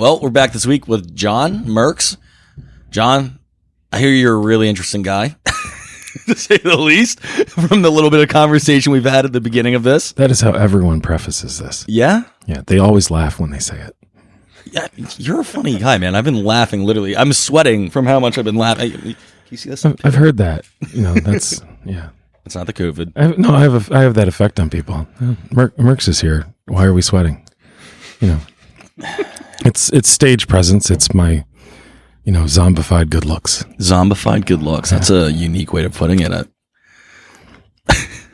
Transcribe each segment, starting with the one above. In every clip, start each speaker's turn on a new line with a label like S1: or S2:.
S1: Well, we're back this week with John Merx. John, I hear you're a really interesting guy, to say the least, from the little bit of conversation we've had at the beginning of this.
S2: That is how everyone prefaces this.
S1: Yeah?
S2: Yeah, they always laugh when they say it.
S1: Yeah, you're a funny guy, man. I've been laughing, literally. I'm sweating from how much I've been laughing. Can you see this?
S2: I've heard that. That's, yeah.
S1: It's not the COVID.
S2: I have that effect on people. Merx is here. Why are we sweating? It's stage presence. It's my, zombified good looks.
S1: Zombified good looks. That's a unique way of putting it.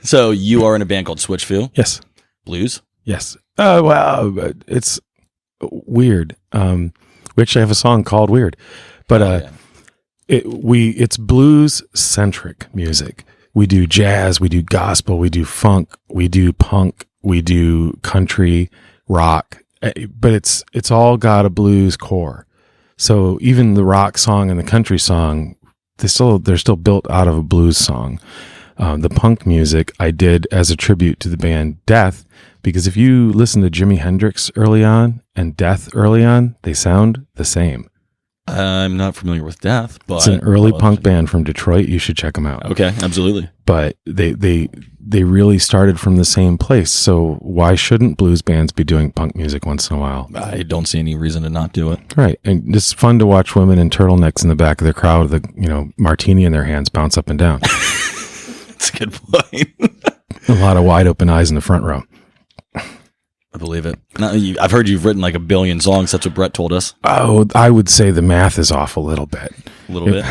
S1: So you are in a band called Switchfield?
S2: Yes.
S1: Blues?
S2: Yes. Well, it's weird. We actually have a song called Weird, but it's blues centric music. We do jazz, we do gospel, we do funk, we do punk, we do country, rock, but it's all got a blues core. So even the rock song and the country song, they're still built out of a blues song. The punk music I did as a tribute to the band Death, because if you listen to Jimi Hendrix early on and Death early on, they sound the same.
S1: I'm not familiar with Death, but
S2: it's an early punk band from Detroit. You should check them out.
S1: Okay, absolutely.
S2: But they really started from the same place. So why shouldn't blues bands be doing punk music once in a while?
S1: I don't see any reason to not do it.
S2: Right, and it's fun to watch women in turtlenecks in the back of the crowd with a martini in their hands bounce up and down.
S1: That's a good point.
S2: A lot of wide open eyes in the front row.
S1: I believe it. Now, I've heard you've written like a billion songs. That's what Brett told us.
S2: Oh, I would say the math is off a little bit.
S1: A little bit?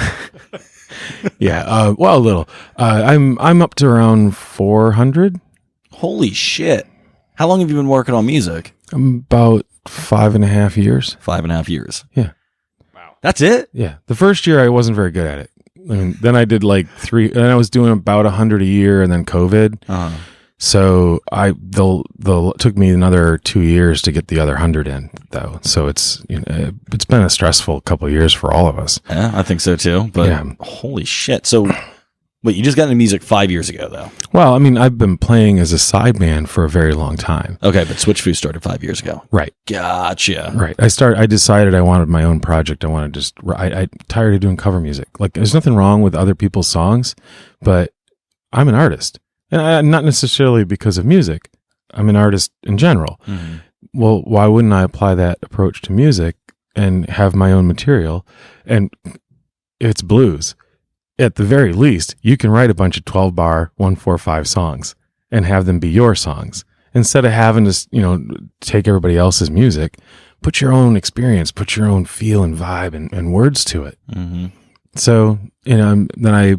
S2: Yeah, well, a little. I'm up to around 400.
S1: Holy shit. How long have you been working on music?
S2: About 5.5 years.
S1: 5.5 years.
S2: Yeah.
S1: Wow. That's it?
S2: Yeah. The first year I wasn't very good at it. Then I did like 3, and I was doing about 100 a year, and then COVID. Uh-huh. So took me another 2 years to get the other 100 in, though. So it's been a stressful couple of years for all of us.
S1: Yeah, I think so too. But holy shit! So, wait, you just got into music 5 years ago, though? Well,
S2: I've been playing as a sideman for a very long time.
S1: Okay, but Switchfood started 5 years ago,
S2: right?
S1: Gotcha.
S2: Right. I decided I wanted my own project. I tired of doing cover music. Like, there's nothing wrong with other people's songs, but I'm an artist. And not necessarily because of music. I'm an artist in general. Mm-hmm. Well, why wouldn't I apply that approach to music and have my own material? And it's blues. At the very least, you can write a bunch of 12-bar, 1-4-5 songs and have them be your songs. Instead of having to, take everybody else's music, put your own experience, put your own feel and vibe and words to it. Mm-hmm. So, then I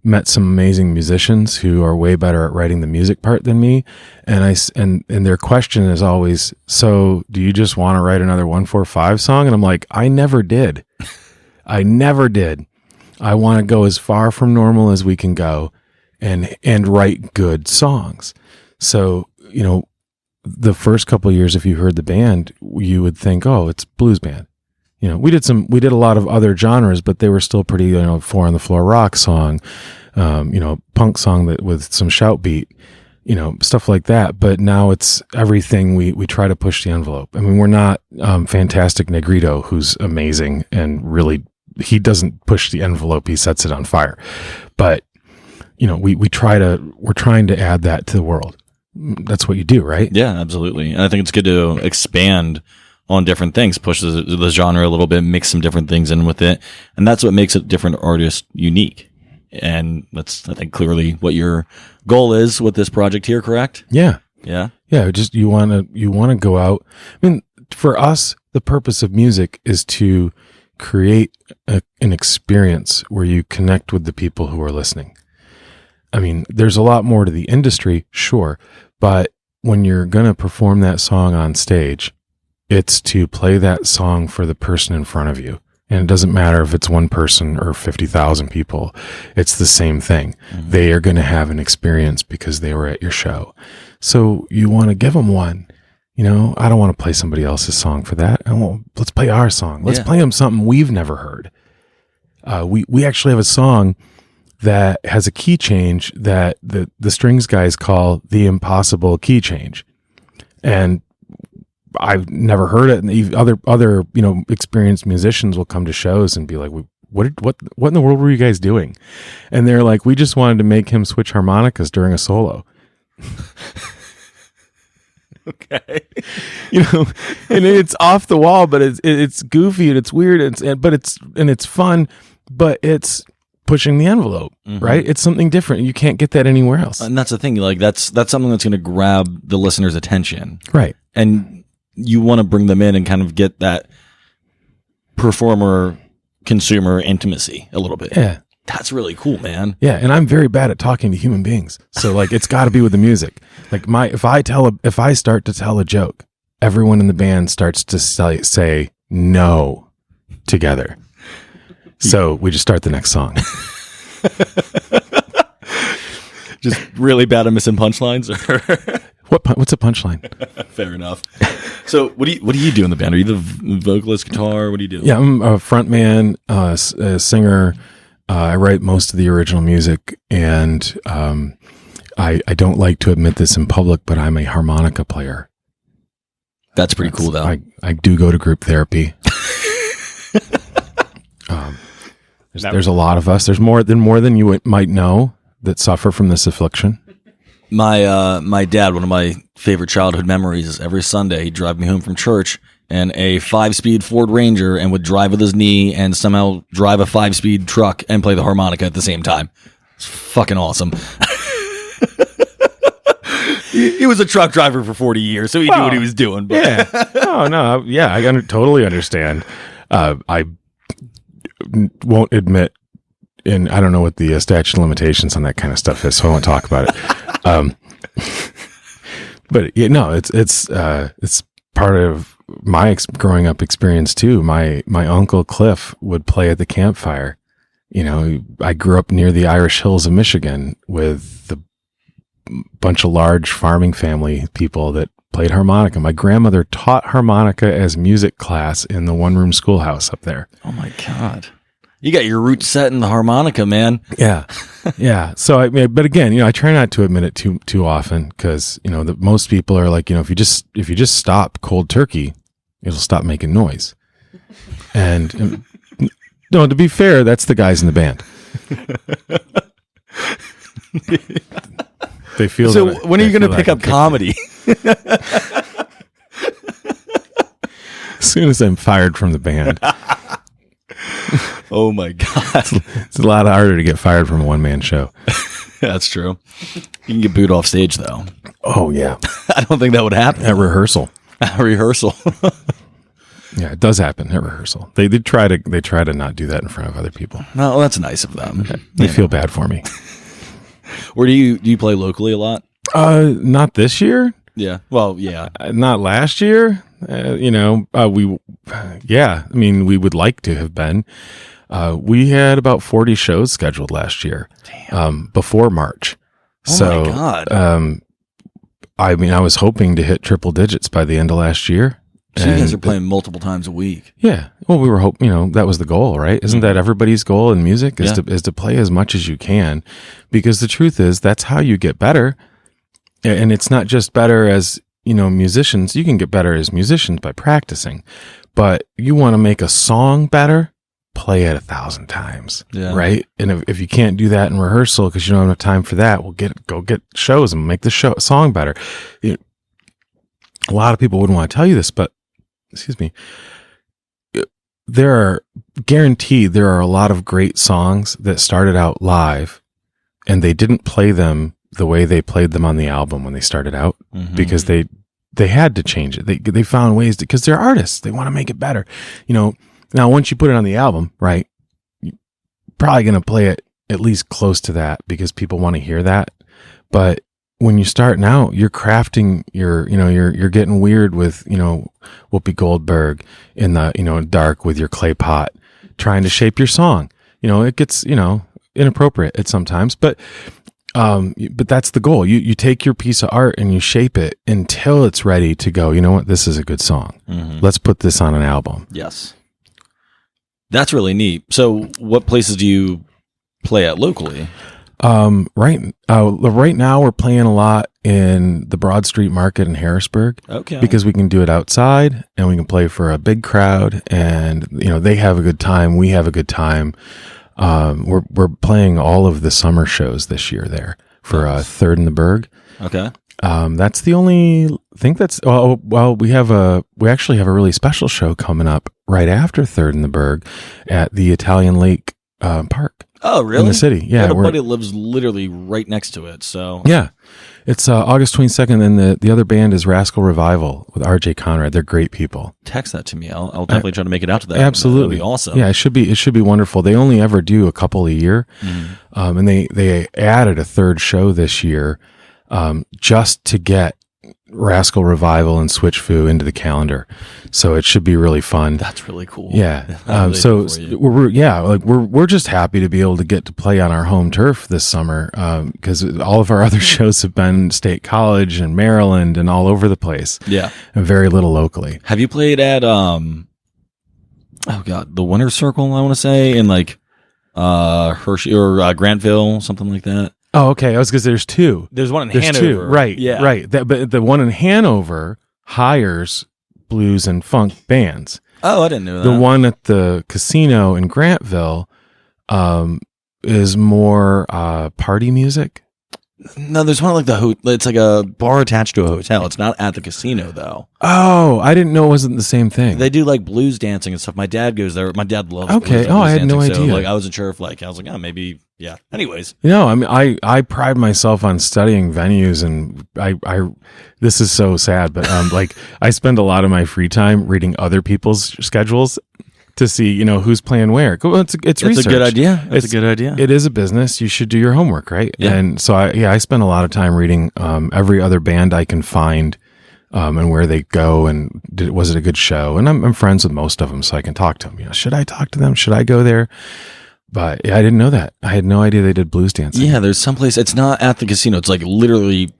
S2: met some amazing musicians who are way better at writing the music part than me. And their question is always, so do you just want to write another 1-4-5 song? And I'm like, I never did. I want to go as far from normal as we can go and write good songs. So, the first couple of years, if you heard the band, you would think, oh, it's blues band. We did a lot of other genres, but they were still pretty, 4 on the floor rock song, punk song with some shout beat, stuff like that. But now it's everything. We try to push the envelope. We're not Fantastic Negrito, who's amazing and really, he doesn't push the envelope. He sets it on fire. But, we're trying to add that to the world. That's what you do, right?
S1: Yeah, absolutely. And I think it's good to expand on different things, push the genre a little bit, mix some different things in with it. And that's what makes a different artist unique. And that's, I think, clearly what your goal is with this project here, correct?
S2: Yeah.
S1: Yeah.
S2: Yeah. Just, you want to go out. For us, the purpose of music is to create an experience where you connect with the people who are listening. There's a lot more to the industry, sure. But when you're going to perform that song on stage, it's to play that song for the person in front of you. And it doesn't matter if it's one person or 50,000 people. It's the same thing. Mm-hmm. They are going to have an experience because they were at your show. So you want to give them one. I don't want to play somebody else's song for that. Let's play our song. Let's play them something we've never heard. We actually have a song that has a key change that the strings guys call the impossible key change. And I've never heard it. And other experienced musicians will come to shows and be like, what in the world were you guys doing? And they're like, we just wanted to make him switch harmonicas during a solo.
S1: Okay.
S2: And it's off the wall, but it's goofy and it's weird, but it's fun, but it's pushing the envelope, right? It's something different. You can't get that anywhere else.
S1: And that's the thing. Like that's something that's going to grab the listener's attention,
S2: right?
S1: And you want to bring them in and kind of get that performer consumer intimacy a little bit.
S2: Yeah.
S1: That's really cool, man.
S2: Yeah, and I'm very bad at talking to human beings. So like it's got to be with the music. Like if I start to tell a joke, everyone in the band starts to say no together. So we just start the next song.
S1: Just really bad at missing punchlines.
S2: What's a punchline?
S1: Fair enough. So what do you do in the band? Are you the vocalist, guitar? What do you do?
S2: Yeah, I'm a front man, a singer. I write most of the original music, and I don't like to admit this in public, but I'm a harmonica player.
S1: That's pretty cool, though.
S2: I do go to group therapy. There's a lot of us. There's more than you might know that suffer from this affliction.
S1: My dad, one of my favorite childhood memories is every Sunday he'd drive me home from church in a 5-speed Ford Ranger and would drive with his knee and somehow drive a 5-speed truck and play the harmonica at the same time. It's fucking awesome. He was a truck driver for 40 years, so he knew what he was doing. But.
S2: Yeah. Oh, no. Yeah, I totally understand. I won't admit, and I don't know what the statute of limitations on that kind of stuff is, so I won't talk about it. But yeah, no, it's part of my growing up experience too. My uncle Cliff would play at the campfire. I grew up near the Irish Hills of Michigan with the bunch of large farming family people that played harmonica. My grandmother taught harmonica as music class in the one-room schoolhouse up there.
S1: Oh my God. You got your roots set in the harmonica, man.
S2: Yeah. Yeah. So but again, I try not to admit it too often because, most people are like, if you just stop cold turkey, it'll stop making noise. And no, to be fair, that's the guys in the band. They feel
S1: so. When are you going to pick up comedy?
S2: As soon as I'm fired from the band.
S1: Oh my God.
S2: It's a lot harder to get fired from a one-man show.
S1: That's true. You can get booed off stage though.
S2: Oh yeah.
S1: I don't think that would happen.
S2: At rehearsal.
S1: At rehearsal.
S2: Yeah, it does happen at rehearsal. They try to not do that in front of other people.
S1: No, that's nice of them.
S2: They feel bad for me.
S1: Or do you play locally a lot?
S2: Not this year.
S1: Yeah. Well, yeah.
S2: Not last year. We would like to have been. We had about 40 shows scheduled last year. Before March.
S1: Oh my God.
S2: I was hoping to hit triple digits by the end of last year.
S1: So you guys are playing multiple times a week.
S2: Yeah. Well, we were hoping, that was the goal, right? Isn't that everybody's goal in music is to play as much as you can? Because the truth is that's how you get better. And it's not just better as, musicians. You can get better as musicians by practicing, but you want to make a song better, play it 1,000 times, right? And if you can't do that in rehearsal because you don't have enough time for that, go get shows and make the song better. A lot of people wouldn't want to tell you this, but excuse me, there are a lot of great songs that started out live and they didn't play them the way they played them on the album when they started out because they had to change it. They found ways because they're artists. They want to make it better. Now once you put it on the album, right, you're probably going to play it at least close to that because people want to hear that. But when you're starting out, you're crafting you're getting weird with, Whoopi Goldberg in the, dark with your clay pot, trying to shape your song. It gets, inappropriate at sometimes, but that's the goal. You take your piece of art and you shape it until it's ready to go, you know what, this is a good song. Let's put this on an album.
S1: Yes. That's really neat. So what places do you play at locally?
S2: Right now we're playing a lot in the Broad Street Market in Harrisburg.
S1: Okay.
S2: Because we can do it outside and we can play for a big crowd, and they have a good time, we have a good time. We're playing all of the summer shows this year there for Third in the Berg.
S1: Okay.
S2: That's the only thing we actually have a really special show coming up right after Third in the Berg at the Italian Lake Park.
S1: Oh, really?
S2: In the city. Yeah.
S1: I have a buddy lives literally right next to it. So
S2: yeah, it's August 22nd, and the other band is Rascal Revival with RJ Conrad. They're great people.
S1: Text that to me. I'll definitely try to make it out to that.
S2: Absolutely.
S1: That'd be awesome.
S2: Yeah, it should be wonderful. They only ever do a couple a year. And they added a third show this year just to get Rascal Revival and Switch Foo into the calendar. So it should be really fun.
S1: That's really cool.
S2: Yeah. We're just happy to be able to get to play on our home turf this summer, because all of our other shows have been State College and Maryland and all over the place.
S1: Yeah.
S2: And very little locally.
S1: Have you played at the Winter Circle, I want to say, in like Hershey or Grantville, something like that?
S2: Oh, okay. I was because there's two.
S1: There's one in
S2: There's
S1: Hanover.
S2: two. Right.
S1: Yeah.
S2: Right. But the one in Hanover hires blues and funk bands.
S1: Oh, I didn't know that.
S2: The one at the casino in Grantville is more party music.
S1: No, there's one like it's like a bar attached to a hotel. It's not at the casino though.
S2: Oh, I didn't know it wasn't the same thing.
S1: They do like blues dancing and stuff. My dad goes there. My dad loves
S2: Okay.
S1: blues and
S2: I
S1: blues
S2: had no
S1: dancing, so,
S2: idea.
S1: like I wasn't sure if I was like, oh, maybe, yeah. Anyways.
S2: I mean, I pride myself on studying venues, and I this is so sad, but like I spend a lot of my free time reading other people's schedules to see, who's playing where. It's research.
S1: A good idea. It's a good idea.
S2: It is a business. You should do your homework, right?
S1: Yeah.
S2: And so I spend a lot of time reading every other band I can find, and where they go, and was it a good show? And I'm friends with most of them, so I can talk to them. Should I talk to them? Should I go there? But yeah, I didn't know that. I had no idea they did blues dancing.
S1: Yeah, there's someplace. It's not at the casino. It's like literally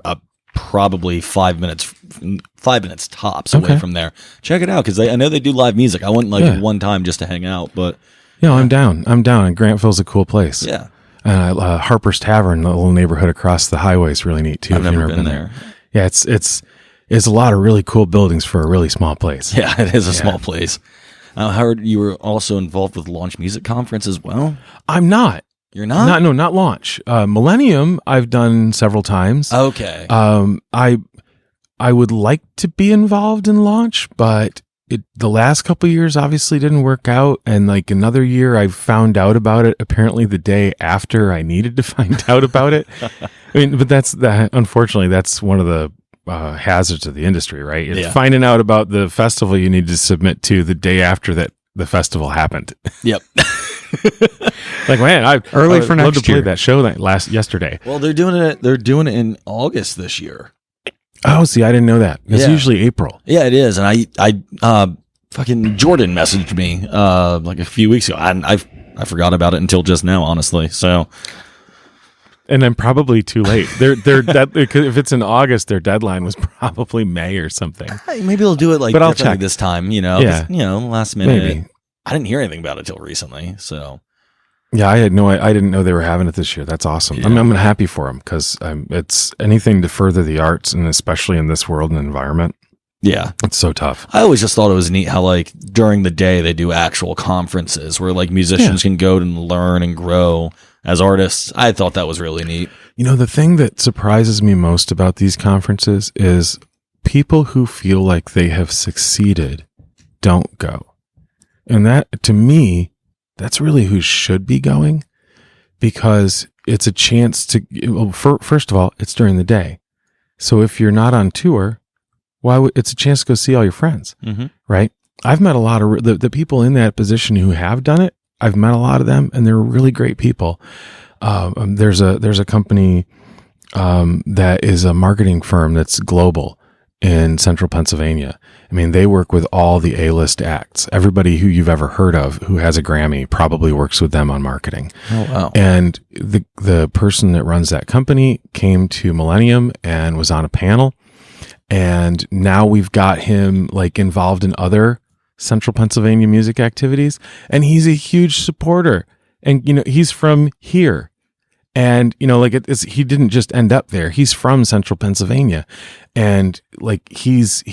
S1: probably 5 minutes tops away from there. Check it out, because I know they do live music. I went one time just to hang out, but
S2: I'm down. And Grantville's a cool place.
S1: Yeah.
S2: Harper's Tavern, the little neighborhood across the highway, is really neat too.
S1: I've never been there.
S2: Yeah, it's a lot of really cool buildings for a really small place.
S1: Yeah, it is a small place. I heard you were also involved with Launch Music Conference as well.
S2: I'm not.
S1: You're not?
S2: Not Launch. Millennium, I've done several times.
S1: Okay.
S2: I would like to be involved in Launch, but the last couple of years obviously didn't work out. And like another year, I found out about it apparently the day after I needed to find out about it. I mean, but unfortunately, that's one of the hazards of the industry, right? It's finding out about the festival you need to submit to the day after that the festival happened.
S1: Yep.
S2: Like, man, I
S3: for
S2: love
S3: next
S2: to play
S3: year.
S2: that show yesterday.
S1: Well, they're doing it. They're doing it in August this year.
S2: Oh, see, I didn't know that. It's usually April.
S1: Yeah, it is. And I fucking Jordan messaged me like a few weeks ago. I forgot about it until just now, honestly. So.
S2: And I'm probably too late. If it's in August, their deadline was probably May or something.
S1: Maybe they'll do it
S2: But I'll check
S1: this time,
S2: Yeah.
S1: Last minute.
S2: Maybe.
S1: I didn't hear anything about it till recently, so.
S2: Yeah, I didn't know they were having it this year. That's awesome.
S1: Yeah.
S2: I'm happy for them, because it's anything to further the arts, and especially in this world and environment.
S1: Yeah.
S2: It's so tough.
S1: I always just thought it was neat how like during the day they do actual conferences where like musicians can go and learn and grow as artists. I thought that was really neat.
S2: The thing that surprises me most about these conferences is people who feel like they have succeeded don't go. And that, to me, that's really who should be going, because it's a chance to, first of all, it's during the day. So if you're not on tour, it's a chance to go see all your friends, right? I've met a lot of the people in that position who have done it. I've met a lot of them, and they're really great people. There's a company that is a marketing firm that's global in central Pennsylvania. I mean, they work with all the A-list acts. Everybody who you've ever heard of who has a Grammy probably works with them on marketing.
S1: Oh, wow.
S2: And the person that runs that company came to Millennium and was on a panel. And now we've got him like involved in other central Pennsylvania music activities. And he's a huge supporter. And, he's from here. And, you know, like he didn't just end up there. He's from Central Pennsylvania. And like he's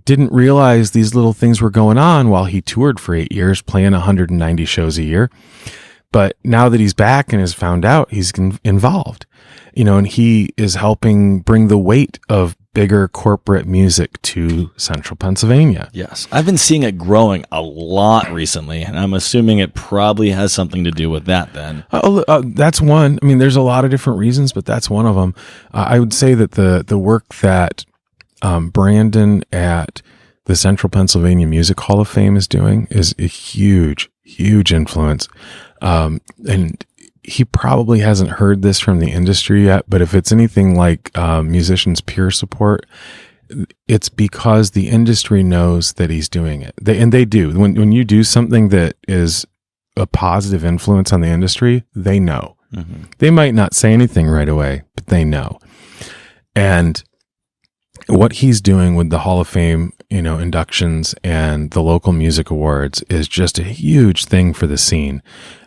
S2: didn't realize these little things were going on while he toured for 8 years, playing 190 shows a year. But now that he's back and has found out, he's involved, you know, and he is helping bring the weight of bigger corporate music to Central Pennsylvania.
S1: Yes. I've been seeing it growing a lot recently, and I'm assuming it probably has something to do with that then.
S2: That's one. I mean, there's a lot of different reasons, but that's one of them. I would say that the work that Brandon at the Central Pennsylvania Music Hall of Fame is doing is a huge influence. And he probably hasn't heard this from the industry yet, but if it's anything like musicians' peer support, it's because the industry knows that he's doing it. They do. When you do something that is a positive influence on the industry, they know. Mm-hmm. They might not say anything right away, but they know. And what he's doing with the Hall of Fame, you know, inductions and the local music awards is just a huge thing for the scene.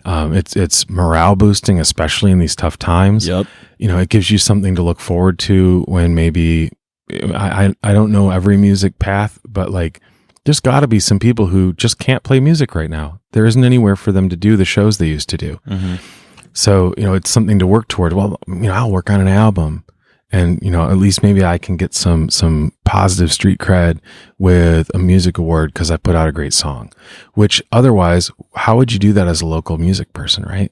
S2: It's morale boosting, especially in these tough times.
S1: Yep.
S2: You know, it gives you something to look forward to when maybe I don't know every music path, but like there's got to be some people who just can't play music right now. There isn't anywhere for them to do the shows they used to do. Mm-hmm. So, you know, it's something to work toward. Well, you know, I'll work on an album. And, you know, at least maybe I can get some positive street cred with a music award because I put out a great song, which otherwise, how would you do that as a local music person, right?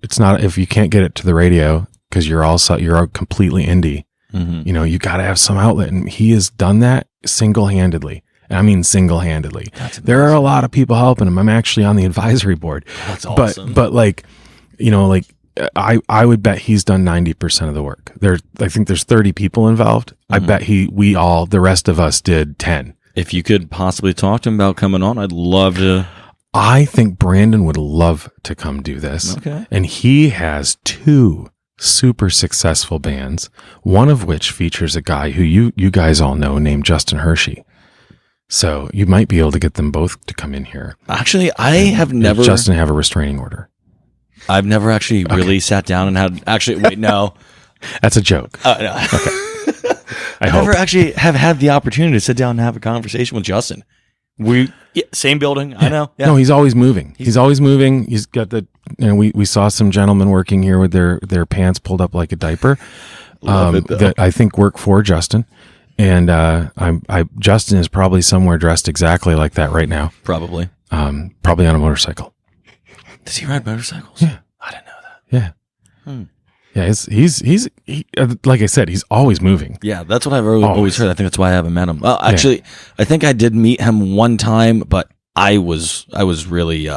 S2: It's not, if you can't get it to the radio because you're completely indie, mm-hmm. you know, you got to have some outlet. And he has done that single-handedly. I mean, single-handedly. There are a lot of people helping him. I'm actually on the advisory board.
S1: That's awesome.
S2: But like, you know, like, I would bet he's done 90% of the work. I think there's 30 people involved. Mm-hmm. I bet the rest of us did 10.
S1: If you could possibly talk to him about coming on, I'd love to.
S2: I think Brandon would love to come do this.
S1: Okay.
S2: And he has 2 super successful bands, one of which features a guy who you guys all know named Justin Hershey. So you might be able to get them both to come in here.
S1: Actually, I have never.
S2: Justin have a restraining order.
S1: I've never actually really sat down and had. Actually, wait, no.
S2: That's a joke.
S1: No.
S2: Okay.
S1: I never actually have had the opportunity to sit down and have a conversation with Justin. Same building. Yeah. I know. Yeah.
S2: No, he's always moving. He's always moving. He's got we saw some gentlemen working here with their pants pulled up like a diaper. That I think work for Justin. And Justin is probably somewhere dressed exactly like that right now.
S1: Probably.
S2: Probably on a motorcycle.
S1: Does he ride motorcycles?
S2: Yeah.
S1: I didn't know that.
S2: Yeah. He's like I said, he's always moving.
S1: Yeah, that's what I've always heard. I think that's why I haven't met him. Well, actually, I think I did meet him one time, but I was really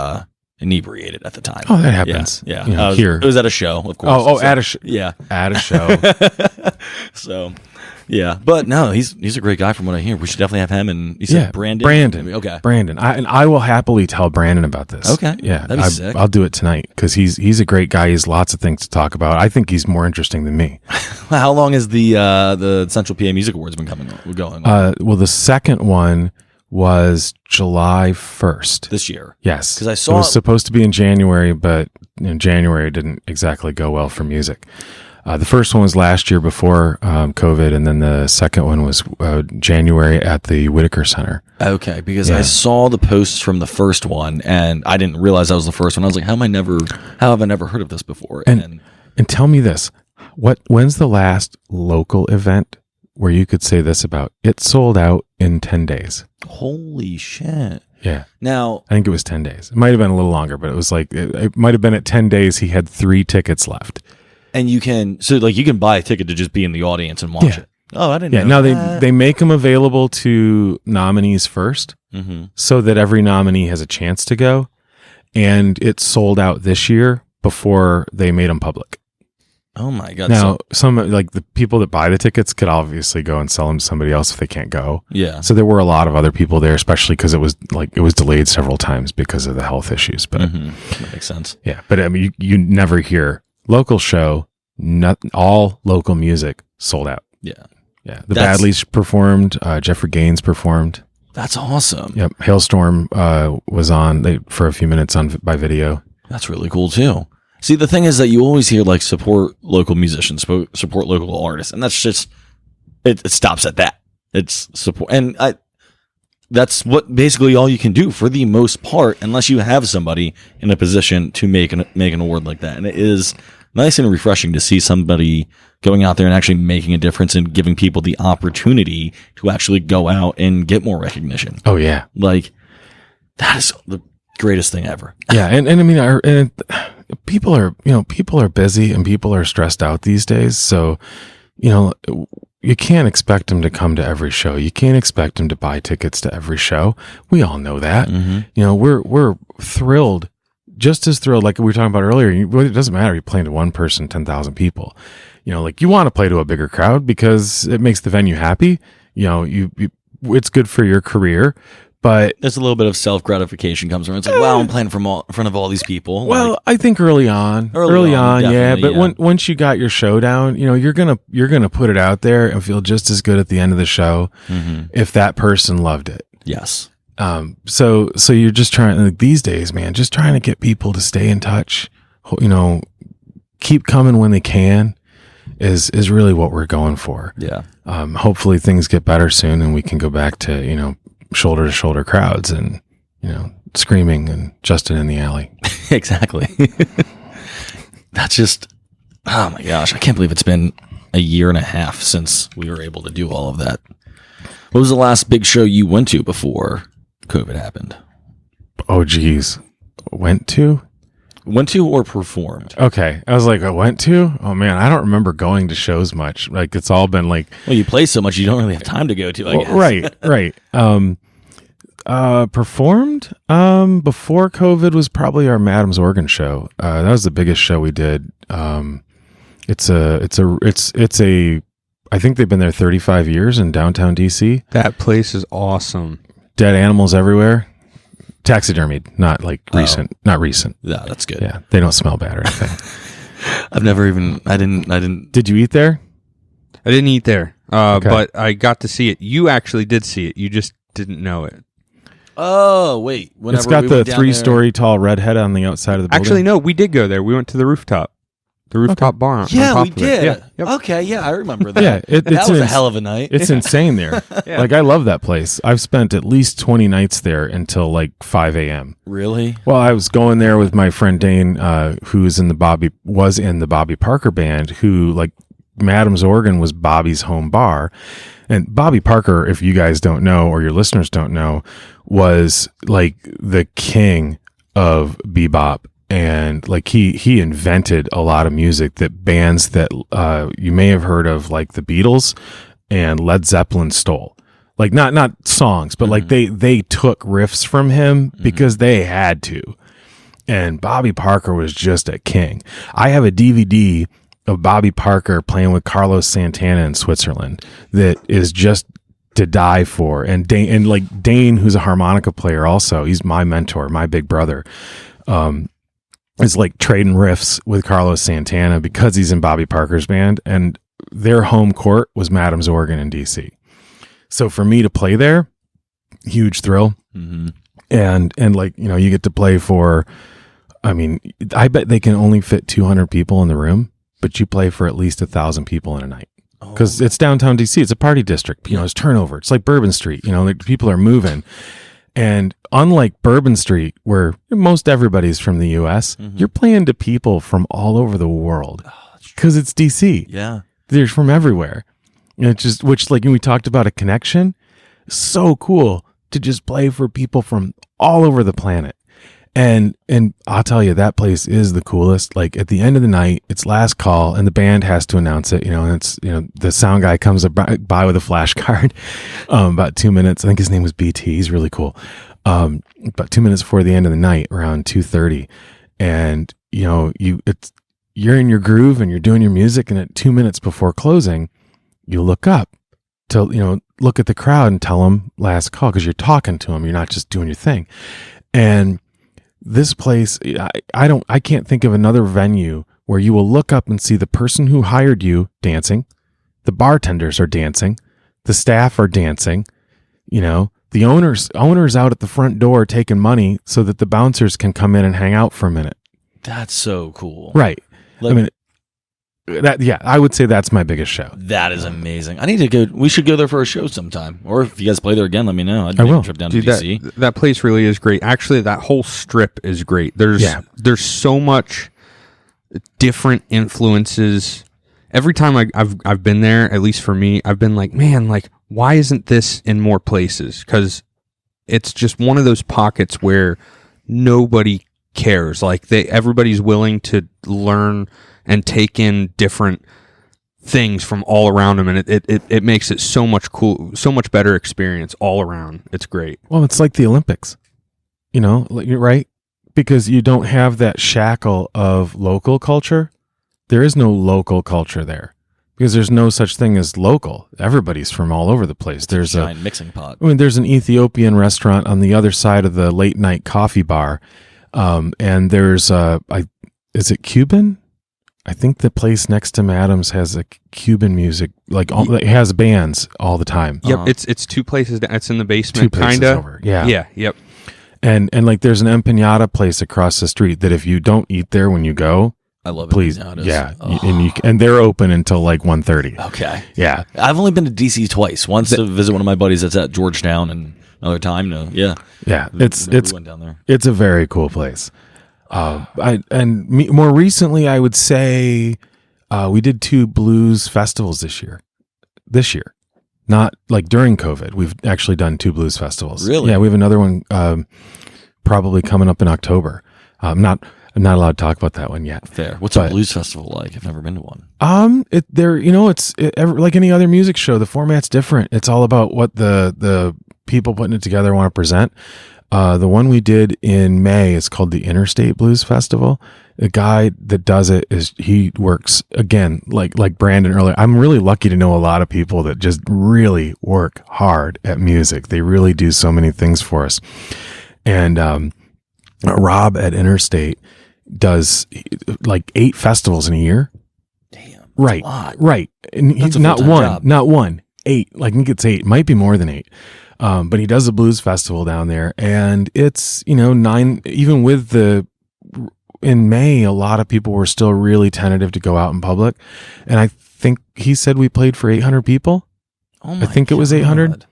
S1: inebriated at the time.
S2: Oh, that happens.
S1: Yeah.
S2: You know, here.
S1: It was at a show, of course.
S2: Oh, at a show.
S1: Yeah.
S2: At a show.
S1: So, yeah. But no, he's a great guy from what I hear. We should definitely have him. And you said Brandon?
S2: Brandon.
S1: Okay.
S2: Brandon. I will happily tell Brandon about this.
S1: Okay.
S2: Yeah.
S1: That'd be sick.
S2: I'll do it tonight because he's a great guy. He has lots of things to talk about. I think he's more interesting than me.
S1: How long has the Central PA Music Awards been going on?
S2: Well, the second one was July 1st.
S1: This year.
S2: Yes.
S1: Because I saw
S2: it was supposed to be in January, but in January didn't exactly go well for music. The first one was last year before COVID, and then the second one was January at the Whitaker Center.
S1: Okay, because I saw the posts from the first one, and I didn't realize that was the first one. I was like, how have I never heard of this before?
S2: And tell me this, when's the last local event where you could say this about, it sold out in 10 days?
S1: Holy shit.
S2: Yeah.
S1: Now,
S2: I think it was 10 days. It might have been a little longer, but it was like, it might have been at 10 days. He had 3 tickets left.
S1: And you can buy a ticket to just be in the audience and watch it. Oh, I didn't know.
S2: Yeah, now they make them available to nominees first, mm-hmm. so that every nominee has a chance to go. And it sold out this year before they made them public.
S1: Oh my God.
S2: Now, some like the people that buy the tickets could obviously go and sell them to somebody else if they can't go.
S1: Yeah.
S2: So there were a lot of other people there, especially because it was delayed several times because of the health issues. But
S1: that makes sense.
S2: Yeah. But I mean, you never hear local show, all local music sold out.
S1: Yeah.
S2: Yeah. The Badleys performed, Jeffrey Gaines performed.
S1: That's awesome.
S2: Yep. Hailstorm was on for a few minutes by video.
S1: That's really cool too. See, the thing is that you always hear like support local musicians, support local artists, and that's just it stops at that. It's support, and that's what basically all you can do for the most part, unless you have somebody in a position to make an award like that. And it is nice and refreshing to see somebody going out there and actually making a difference and giving people the opportunity to actually go out and get more recognition.
S2: Oh yeah,
S1: like that is the greatest thing ever.
S2: Yeah, and I mean, people are busy and people are stressed out these days. So, you can't expect them to come to every show. You can't expect them to buy tickets to every show. We all know that. Mm-hmm. We're thrilled, just as thrilled, like we were talking about earlier. It doesn't matter. You're playing to one person, 10,000 people. Like you want to play to a bigger crowd because it makes the venue happy. It's good for your career. But
S1: there's a little bit of self-gratification comes from it. It's like, wow, I'm playing in front of all these people.
S2: Well, I think early on, yeah. But once you got your show down, you're gonna put it out there and feel just as good at the end of the show if that person loved it.
S1: Yes.
S2: So you're just trying, like, these days, man, just trying to get people to stay in touch. Keep coming when they can is really what we're going for.
S1: Yeah.
S2: Hopefully things get better soon and we can go back to shoulder to shoulder crowds and screaming and Justin in the alley.
S1: Exactly. That's just, oh my gosh, I can't believe it's been a year and a half since we were able to do all of that. What was the last big show you went to before COVID happened?
S2: Oh geez. Went to
S1: or performed?
S2: Okay. I was like, I went to? Oh man, I don't remember going to shows much. Like it's all been like,
S1: well, you play so much you don't really have time to go to, I guess.
S2: Right. Performed before COVID was probably our Madam's Organ show. That was the biggest show we did. It's a I think they've been there 35 years in downtown DC.
S3: That place is awesome.
S2: Dead animals everywhere. Taxidermied, not like recent. Not recent.
S1: Yeah, that's good.
S2: Yeah, they don't smell bad or anything.
S1: I didn't.
S2: Did you eat there?
S3: I didn't eat there, but I got to see it. You actually did see it. You just didn't know it.
S1: Oh, wait.
S2: It's got the 3-story tall redhead on the outside of the building.
S3: Actually, no, we did go there. We went to the rooftop. The rooftop bar.
S1: Yeah, we did.
S3: Yeah. Yep.
S1: Okay, yeah, I remember that.
S2: Yeah,
S1: that was a hell of a night.
S2: It's insane there.
S3: Yeah.
S2: Like, I love that place. I've spent at least 20 nights there until like 5 a.m.
S1: Really?
S2: Well, I was going there with my friend Dane, who was in the Bobby Parker band, who, like, Madam's Organ was Bobby's home bar. And Bobby Parker, if you guys don't know, or your listeners don't know, was like the king of bebop. And like he invented a lot of music that bands that you may have heard of, like the Beatles and Led Zeppelin, stole. Like not songs, but like they took riffs from him because they had to. And Bobby Parker was just a king. I have a DVD of Bobby Parker playing with Carlos Santana in Switzerland that is just to die for. And Dane, who's a harmonica player also, he's my mentor, my big brother. Is like trading riffs with Carlos Santana because he's in Bobby Parker's band, and their home court was Madam's Organ in DC. So for me to play there, huge thrill. Mm-hmm. And like, you get to play for, I mean, I bet they can only fit 200 people in the room, but you play for at least 1,000 people in a night. Because it's downtown DC. It's a party district. It's turnover. It's like Bourbon Street. People are moving. And unlike Bourbon Street, where most everybody's from the U.S., you're playing to people from all over the world because it's DC.
S1: Yeah.
S2: They're from everywhere. And it's just, which, like, we talked about a connection. So cool to just play for people from all over the planet. And I'll tell you, that place is the coolest. Like, at the end of the night, it's last call, and the band has to announce it. And it's, the sound guy comes by with a flash card, about 2 minutes. I think his name was BT. He's really cool. About 2 minutes before the end of the night, around 2:30, and you're in your groove and you're doing your music. And at 2 minutes before closing, you look up to look at the crowd and tell them last call, because you're talking to them. You're not just doing your thing. And this place, I can't think of another venue where you will look up and see the person who hired you dancing, the bartenders are dancing, the staff are dancing, the owners out at the front door taking money so that the bouncers can come in and hang out for a minute.
S1: That's so cool.
S2: Right.
S1: Like,
S2: I mean, I would say that's my biggest show.
S1: that is amazing. I need to go. We should go there for a show sometime. Or if you guys play there again, let me know. I'd
S2: I
S1: make
S2: will.
S1: a trip down
S3: Dude,
S1: to DC.
S3: that place really is great. Actually, that whole strip is great. There's so much different influences. Every time I've been there, at least for me, I've been like, man, like, why isn't this in more places? Because it's just one of those pockets where nobody cares. Like everybody's willing to learn and take in different things from all around them, and it makes it so much better experience all around. It's great.
S2: Well, it's like the Olympics, you're right, because you don't have that shackle of local culture. There is no local culture there because there's no such thing as local. Everybody's from all over the place. There's a
S1: giant mixing pot.
S2: I mean, there's an Ethiopian restaurant on the other side of the late night coffee bar, and there's is it Cuban? I think the place next to Madam's has a Cuban music, it has bands all the time.
S3: Yep, it's two places. It's in the basement,
S2: Two places
S3: kinda.
S2: over. Yeah,
S3: yeah, yep.
S2: And like there's an empanada place across the street that if you don't eat there when you go,
S1: I love
S2: please,
S1: empanadas.
S2: yeah,
S1: Oh.
S2: and they're open until like 1:30.
S1: Okay.
S2: Yeah,
S1: I've only been to DC twice. Once to visit one of my buddies that's at Georgetown, and another time to
S2: yeah.
S1: we
S2: It's
S1: went down there.
S2: It's a very cool place. More recently, I would say we did 2 blues festivals this year. Not like during COVID. We've actually done 2 blues festivals.
S1: Really?
S2: Yeah, we have another one probably coming up in October. I'm not allowed to talk about that one yet.
S1: Fair. What's a blues festival like? I've never been to one.
S2: It's like any other music show. The format's different. It's all about what the people putting it together want to present. The one we did in May is called the Interstate Blues Festival. The guy that does it he works again, like Brandon earlier. I'm really lucky to know a lot of people that just really work hard at music. They really do so many things for us. And Rob at Interstate does like 8 festivals in a year.
S1: Damn.
S2: Right.
S1: A lot.
S2: Right. And
S1: That's
S2: he's
S1: a full-time job.
S2: not one, 8. Like I think it's 8, might be more than 8. But he does a blues festival down there, and it's 9. Even with in May, a lot of people were still really tentative to go out in public, and I think he said we played for 800 people.
S1: Oh my
S2: I think it was 800.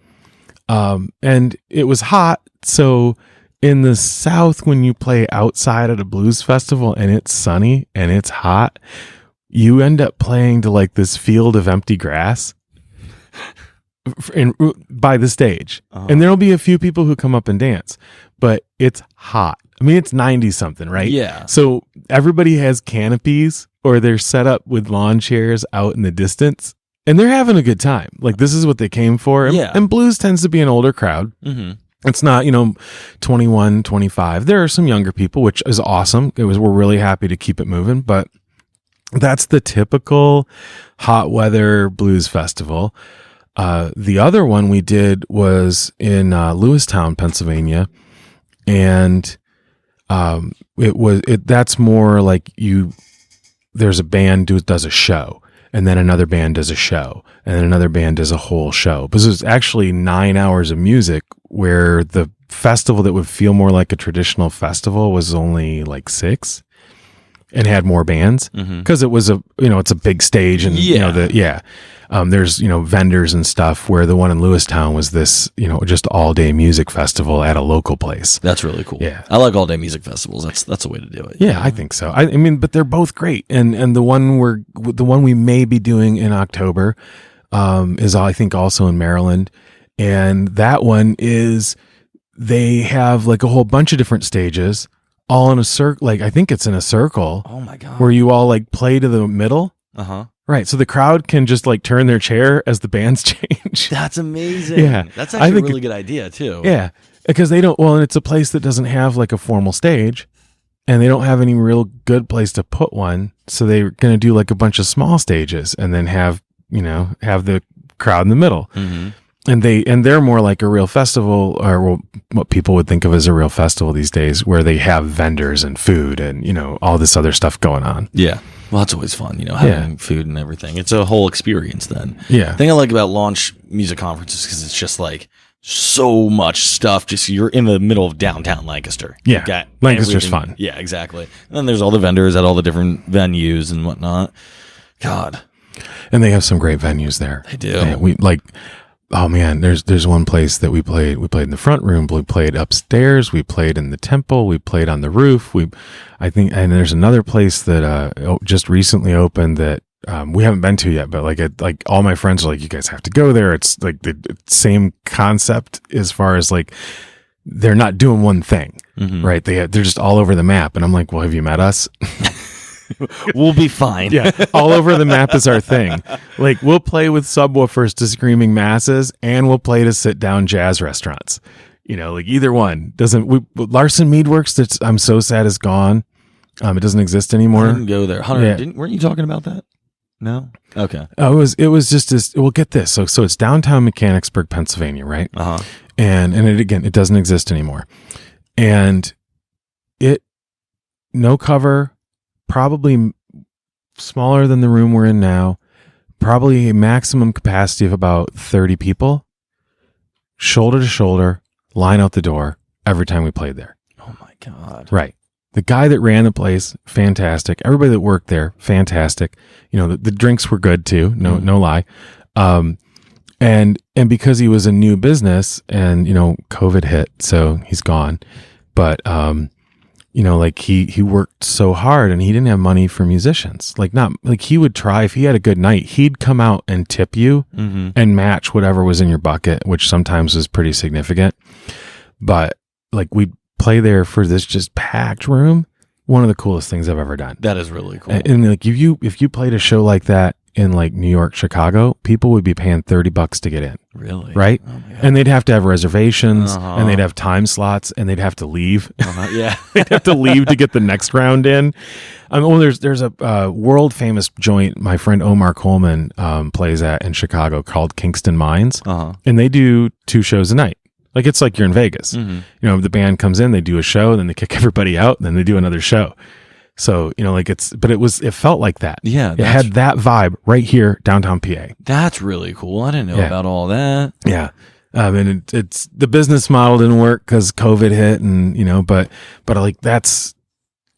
S2: And it was hot. So in the South, when you play outside at a blues festival and it's sunny and it's hot, you end up playing to like this field of empty grass by the stage. And there'll be a few people who come up and dance, but it's hot. I mean, it's 90 something, right?
S1: Yeah.
S2: So everybody has canopies or they're set up with lawn chairs out in the distance and they're having a good time. Like this is what they came for. And,
S1: Yeah.
S2: and blues tends to be an older crowd.
S1: Mm-hmm.
S2: It's not, 21, 25. There are some younger people, which is awesome. We're really happy to keep it moving, but that's the typical hot weather blues festival. The other one we did was in Lewistown, Pennsylvania, and that's more like there's a band does a show, and then another band does a show, and then another band does a whole show. Because it's actually 9 hours of music, where the festival that would feel more like a traditional festival was only like 6. And had more bands because it was it's a big stage and there's vendors and stuff, where the one in Lewistown was this just all day music festival at a local place.
S1: That's really cool.
S2: Yeah.
S1: I like all day music festivals. That's a way to do it.
S2: Yeah, I think so. I mean, but they're both great, and the one we may be doing in October is I think also in Maryland, and that one is they have like a whole bunch of different stages. All in a circle, like I think it's in a circle.
S1: Oh my god!
S2: Where you all like play to the middle. Right, so the crowd can just like turn their chair as the bands change.
S1: That's amazing.
S2: Yeah,
S1: that's actually a really good idea too.
S2: Yeah, because they don't. Well, and it's a place that doesn't have like a formal stage, and they don't have any real good place to put one. So they're going to do like a bunch of small stages, and then have the crowd in the middle.
S1: Mm-hmm.
S2: And they're more like a real festival, or what people would think of as a real festival these days, where they have vendors and food and all this other stuff going on.
S1: Yeah, well, that's always fun, having food and everything. It's a whole experience. Then,
S2: Yeah.
S1: The thing I like about launch music conferences, because it's just like so much stuff. Just you're in the middle of downtown Lancaster.
S2: Yeah,
S1: You got
S2: Lancaster's
S1: everything.
S2: fun.
S1: Yeah, exactly. And then there's all the vendors at all the different venues and whatnot. God,
S2: And they have some great venues there.
S1: they do.
S2: Yeah, we like, oh man, there's one place that we played. We played in the front room. We played upstairs. We played in the temple. We played on the roof. I think, and there's another place that just recently opened that we haven't been to yet. But like all my friends are like, you guys have to go there. It's like the same concept as far as like they're not doing one thing, right? They're just all over the map. And I'm like, well, have you met us?
S1: We'll be fine.
S2: Yeah, all over the map is our thing. Like we'll play with subwoofers to screaming masses, and we'll play to sit down jazz restaurants. Like either one doesn't. Larson Meadworks, that's I'm so sad is gone. It doesn't exist
S1: I
S2: anymore.
S1: didn't go there. Hunter,
S2: Yeah.
S1: weren't you talking about that? No. Okay.
S2: It was just this. Well, get this. So it's downtown Mechanicsburg, Pennsylvania, right?
S1: Uh huh.
S2: And it doesn't exist anymore. And no cover. Probably smaller than the room we're in now, probably a maximum capacity of about 30 people, shoulder to shoulder, line out the door every time we played there.
S1: Oh my God.
S2: Right. The guy that ran the place, fantastic. Everybody that worked there, fantastic. The drinks were good too. No lie. And because he was a new business and, COVID hit, so he's gone. But, like he worked so hard and he didn't have money for musicians. He would try, if he had a good night, he'd come out and tip you and match whatever was in your bucket, which sometimes was pretty significant. But like we'd play there for this just packed room. One of the coolest things I've ever done.
S1: That is really cool.
S2: And like if you played a show like that in like New York, Chicago, people would be paying $30 to get in.
S1: Really?
S2: Right?
S1: Oh my God.
S2: And they'd have to have reservations and they'd have time slots and they'd have to leave.
S1: Yeah.
S2: They'd have to leave to get the next round in. There's a world famous joint my friend Omar Coleman plays at in Chicago called Kingston Mines. And they do 2 shows a night. Like it's like you're in Vegas. The band comes in, they do a show, then they kick everybody out, and then they do another show. So, it felt like that.
S1: Yeah.
S2: It had that vibe right here, downtown PA.
S1: That's really cool. I didn't know about all that.
S2: Yeah. And it's the business model didn't work because COVID hit and, but like it's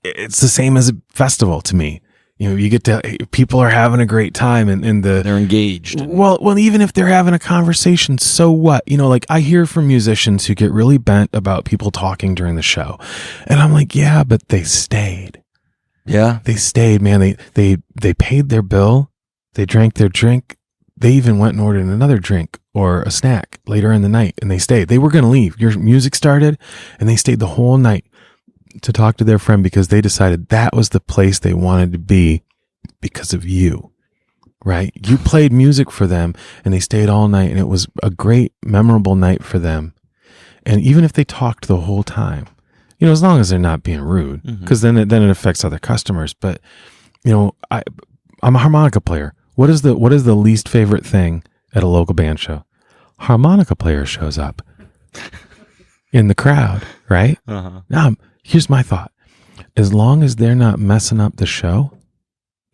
S2: the same as a festival to me. You get to, people are having a great time and
S1: They're engaged.
S2: Well, even if they're having a conversation, so what? I hear from musicians who get really bent about people talking during the show. And I'm like, yeah, but they stayed.
S1: Yeah.
S2: They stayed, man. They paid their bill. They drank their drink. They even went and ordered another drink or a snack later in the night and they stayed. They were going to leave. Your music started and they stayed the whole night to talk to their friend because they decided that was the place they wanted to be because of you, right? You played music for them and they stayed all night and it was a great, memorable night for them. And even if they talked the whole time, as long as they're not being rude, because then it affects other customers. But, I'm a harmonica player. What is the least favorite thing at a local band show? Harmonica player shows up in the crowd, right? Now, here's my thought. As long as they're not messing up the show,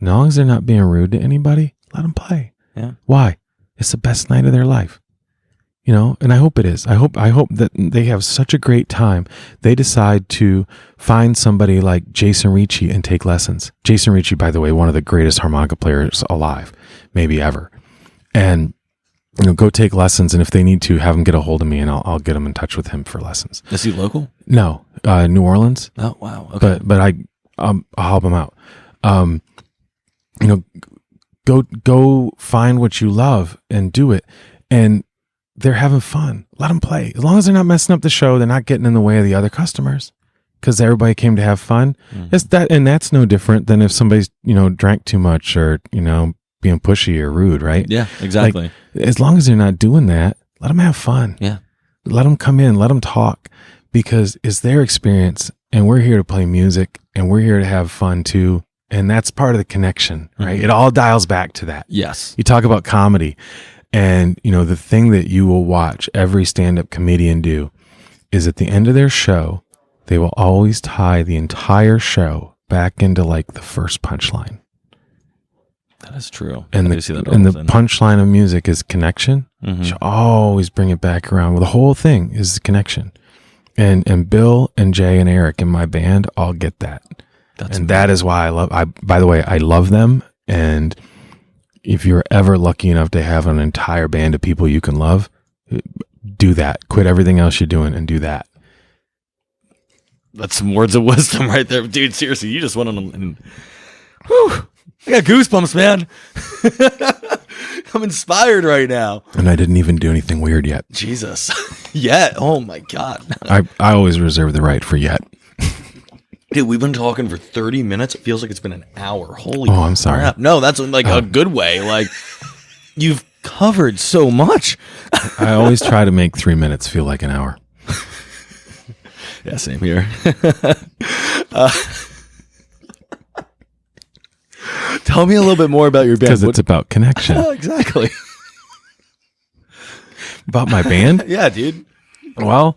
S2: as long as they're not being rude to anybody, let them play.
S1: Yeah.
S2: Why? It's the best night of their life. And I hope it is. I hope that they have such a great time. They decide to find somebody like Jason Ricci and take lessons. Jason Ricci, by the way, one of the greatest harmonica players alive, maybe ever. And go take lessons, and if they need to, have them get a hold of me, and I'll get them in touch with him for lessons.
S1: Is he local?
S2: No, New Orleans.
S1: Oh wow. Okay.
S2: But I'll help him out. Go find what you love and do it, and they're having fun. Let them play. As long as they're not messing up the show, they're not getting in the way of the other customers because everybody came to have fun. It's that, and that's no different than if somebody's, drank too much or, being pushy or rude, right?
S1: Yeah, exactly.
S2: As long as they're not doing that, let them have fun.
S1: Yeah.
S2: Let them come in, let them talk because it's their experience and we're here to play music and we're here to have fun too. And that's part of the connection, right? It all dials back to that.
S1: Yes.
S2: You talk about comedy. And, the thing that you will watch every stand-up comedian do is at the end of their show, they will always tie the entire show back into like the first punchline.
S1: That is true.
S2: And
S1: I see that
S2: the
S1: often.
S2: punchline of music is connection.
S1: Mhm.
S2: She'll always bring it back around. Well, the whole thing is the connection. And Bill and Jay and Eric in my band all get that. That is why by the way, I love them. And if you're ever lucky enough to have an entire band of people you can love, do that. Quit everything else you're doing and do that.
S1: That's some words of wisdom right there. Dude, seriously, you just went on and whew, I got goosebumps, man. I'm inspired right now.
S2: And I didn't even do anything weird yet.
S1: Jesus. Yet. Oh my God.
S2: I always reserve the right for yet.
S1: Dude, we've been talking for 30 minutes. It feels like it's been an hour. Holy
S2: I'm sorry.
S1: crap. No, that's like a good way. Like, you've covered so much.
S2: I always try to make 3 minutes feel like an hour.
S1: Yeah, same here. Tell me a little bit more about your band.
S2: Because it's about connection.
S1: Exactly.
S2: About my band?
S1: Yeah, dude.
S2: Well,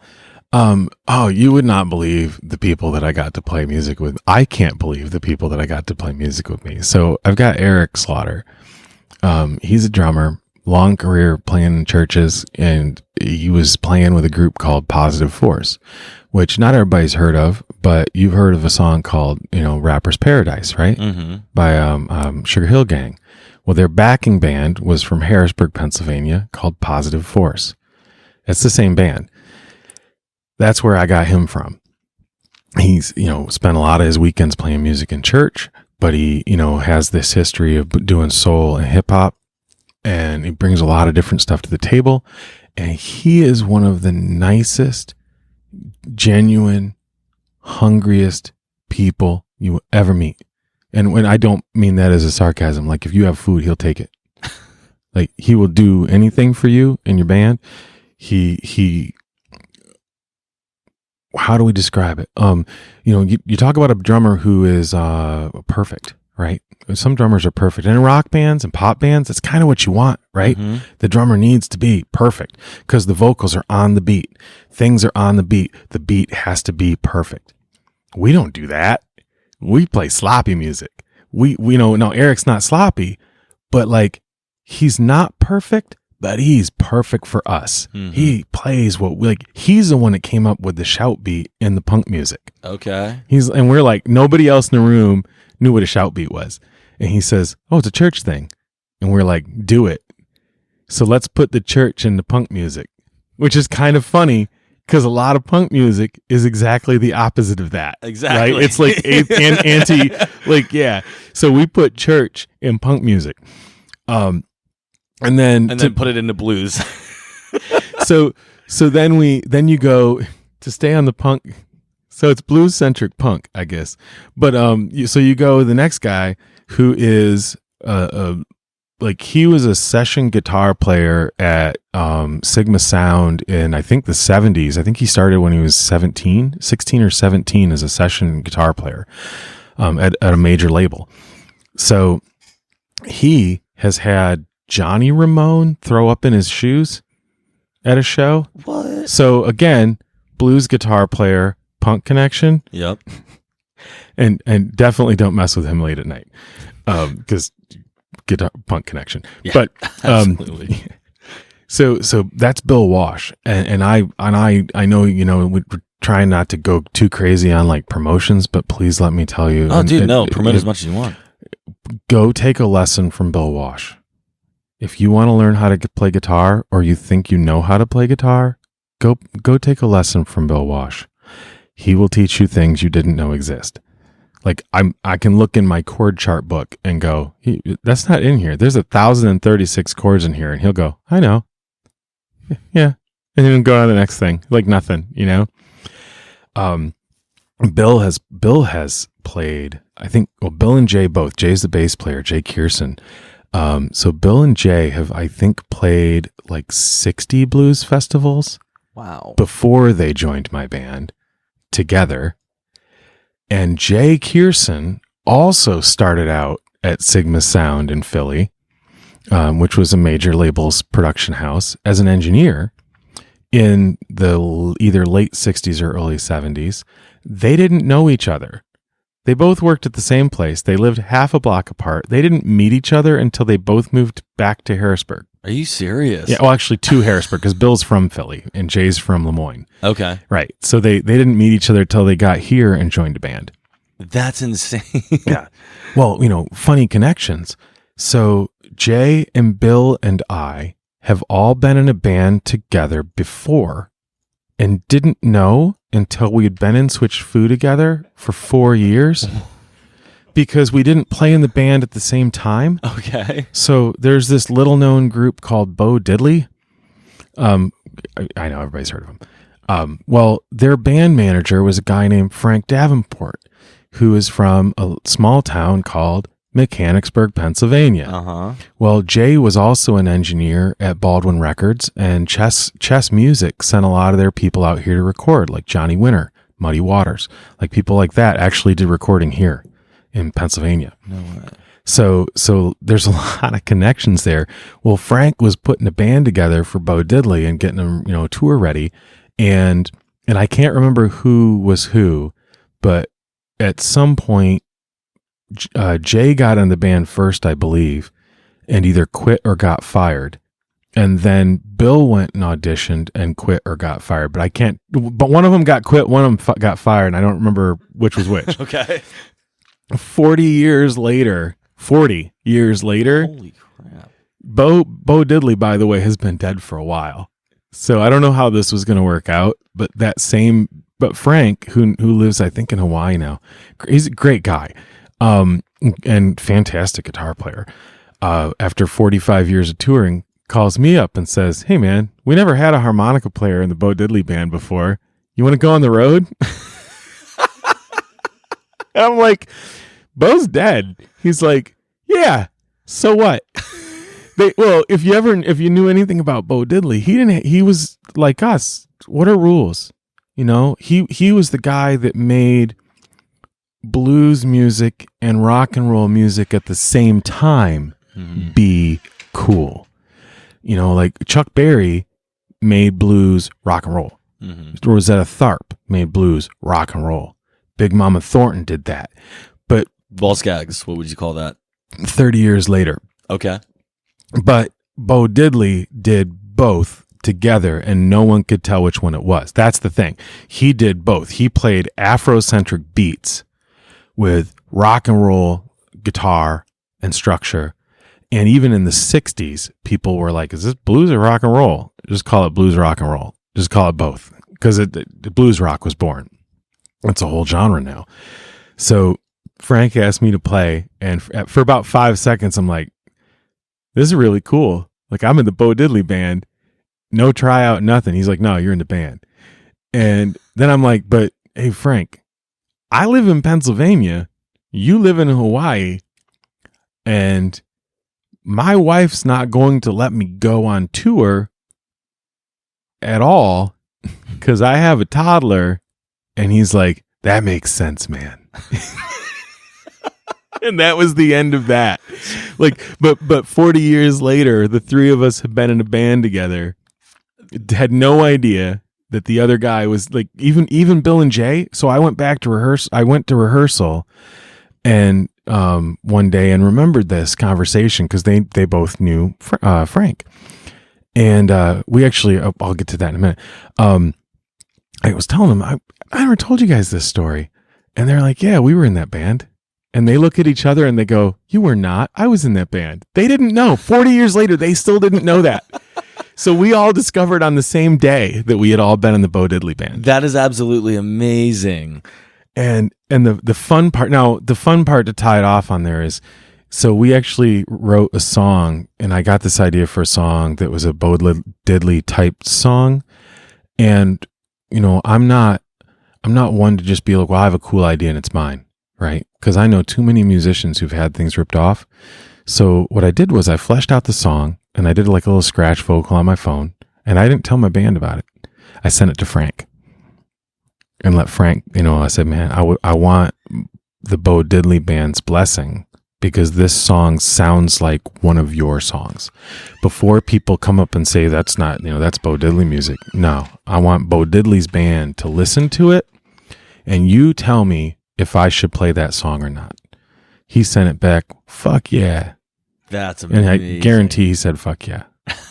S2: you would not believe the people that I got to play music with. I can't believe the people that I got to play music with me. So I've got Eric Slaughter. He's a drummer, long career playing in churches, and he was playing with a group called Positive Force, which not everybody's heard of, but you've heard of a song called, Rapper's Paradise, right? Mm-hmm. By Sugar Hill Gang. Well, their backing band was from Harrisburg, Pennsylvania, called Positive Force. It's the same band. That's where I got him from. He's, spent a lot of his weekends playing music in church, but he, has this history of doing soul and hip hop, and he brings a lot of different stuff to the table. And he is one of the nicest, genuine, hungriest people you will ever meet. And when I don't mean that as a sarcasm, like if you have food, he'll take it. Like he will do anything for you in your band. He how do we describe it? You talk about a drummer who is perfect, right? Some drummers are perfect. And in rock bands and pop bands, that's kind of what you want, right? Mm-hmm. The drummer needs to be perfect because the vocals are on the beat. Things are on the beat. The beat has to be perfect. We don't do that. We play sloppy music. We now Eric's not sloppy, but like he's not perfect, but he's perfect for us. Mm-hmm. He plays he's the one that came up with the shout beat in the punk music.
S1: Okay.
S2: And we're like, nobody else in the room knew what a shout beat was. And he says, "Oh, it's a church thing." And we're like, "Do it." So let's put the church into punk music, which is kind of funny because a lot of punk music is exactly the opposite of that.
S1: Exactly.
S2: Right? It's like anti, like, yeah. So we put church in punk music. And then
S1: put it into blues.
S2: so then you go to stay on the punk. So it's blues centric punk, I guess. But so you go the next guy who is he was a session guitar player at Sigma Sound in I think the 70s. I think he started when he was 16 or 17 as a session guitar player at a major label. So he has had Johnny Ramone throw up in his shoes at a show.
S1: What?
S2: So again, blues guitar player, punk connection.
S1: Yep.
S2: And definitely don't mess with him late at night because guitar punk connection. Yeah, but
S1: absolutely.
S2: So that's Bill Wash, and I know we're trying not to go too crazy on like promotions, but please let me tell you.
S1: Oh, dude, promote as much as you want.
S2: Go take a lesson from Bill Wash. If you want to learn how to play guitar, or you think you know how to play guitar, go take a lesson from Bill Wash. He will teach you things you didn't know exist. Like I can look in my chord chart book and go, that's not in here. There's 1,036 chords in here, and he'll go, I know. Yeah, and then go on to the next thing, like nothing, Bill has played. I think Bill and Jay both. Jay's the bass player, Jay Kierson. So Bill and Jay have, I think, played like 60 blues festivals.
S1: Wow.
S2: Before they joined my band together. And Jay Kierson also started out at Sigma Sound in Philly, which was a major label's production house, as an engineer in the either late 60s or early 70s. They didn't know each other. They both worked at the same place. They lived half a block apart. They didn't meet each other until they both moved back to Harrisburg.
S1: Are you serious?
S2: Yeah, well, actually, to Harrisburg, because Bill's from Philly and Jay's from Lemoyne.
S1: Okay.
S2: Right. So they didn't meet each other until they got here and joined a band.
S1: That's insane.
S2: Yeah. Well, funny connections. So Jay and Bill and I have all been in a band together before and didn't know until we had been in Switched Foo together for 4 years because we didn't play in the band at the same time.
S1: Okay.
S2: So there's this little known group called Bo Diddley. I know everybody's heard of them. Well, their band manager was a guy named Frank Davenport, who is from a small town called Mechanicsburg, Pennsylvania.
S1: Uh-huh.
S2: Well, Jay was also an engineer at Baldwin Records, and Chess Music sent a lot of their people out here to record, like Johnny Winter, Muddy Waters, like people like that actually did recording here in Pennsylvania.
S1: No way.
S2: So there's a lot of connections there. Well, Frank was putting a band together for Bo Diddley and getting a tour ready, and I can't remember who was who, but at some point, Jay got in the band first, I believe, and either quit or got fired. And then Bill went and auditioned and quit or got fired. But one of them got quit, one of them got fired, and I don't remember which was which.
S1: Okay.
S2: 40 years later,
S1: holy crap.
S2: Bo Diddley, by the way, has been dead for a while. So I don't know how this was going to work out, but Frank, who lives, I think, in Hawaii now, he's a great guy. And fantastic guitar player. After 45 years of touring, calls me up and says, "Hey man, we never had a harmonica player in the Bo Diddley band before. You want to go on the road?" And I'm like, "Bo's dead." He's like, "Yeah, so what?" If you knew anything about Bo Diddley, he was like us. What are rules? He was the guy that made blues music and rock and roll music at the same time be cool. Like Chuck Berry made blues rock and roll. Rosetta Tharpe made blues rock and roll. Big Mama Thornton did that. But
S1: Ball Skaggs, what would you call that?
S2: 30 years later.
S1: Okay.
S2: But Bo Diddley did both together and no one could tell which one it was. That's the thing. He did both. He played Afrocentric beats with rock and roll guitar and structure. And even in the 60s, people were like, is this blues or rock and roll? Just call it blues rock and roll. Just call it both. Because the blues rock was born. It's a whole genre now. So Frank asked me to play. And for about 5 seconds, I'm like, this is really cool. Like, I'm in the Bo Diddley band. No tryout, nothing. He's like, no, you're in the band. And then I'm like, but hey, Frank, I live in Pennsylvania, you live in Hawaii, and my wife's not going to let me go on tour at all because I have a toddler. And he's like, that makes sense, man. And that was the end of that. Like, but 40 years later, the three of us have been in a band together, had no idea that the other guy was like, even Bill and Jay. So I went back to rehearse. I went to rehearsal and one day and remembered this conversation because they both knew Frank. And we actually, I'll get to that in a minute. I was telling them, I never told you guys this story. And they're like, yeah, we were in that band. And they look at each other and they go, you were not. I was in that band. They didn't know. 40 years later, they still didn't know that. So we all discovered on the same day that we had all been in the Bo Diddley band.
S1: That is absolutely amazing.
S2: And the fun part, now the fun part to tie it off on there is, so we actually wrote a song, and I got this idea for a song that was a Bo Diddley type song. And, you know, I'm not one to just be like, well, I have a cool idea and it's mine, right? Because I know too many musicians who've had things ripped off. So what I did was I fleshed out the song, and I did like a little scratch vocal on my phone, and I didn't tell my band about it. I sent it to Frank and let Frank, you know, I said, man, I want the Bo Diddley band's blessing because this song sounds like one of your songs. Before people come up and say that's not, you know, that's Bo Diddley music. No, I want Bo Diddley's band to listen to it, and you tell me if I should play that song or not. He sent it back. Fuck yeah.
S1: That's amazing.
S2: And I guarantee he said, fuck yeah.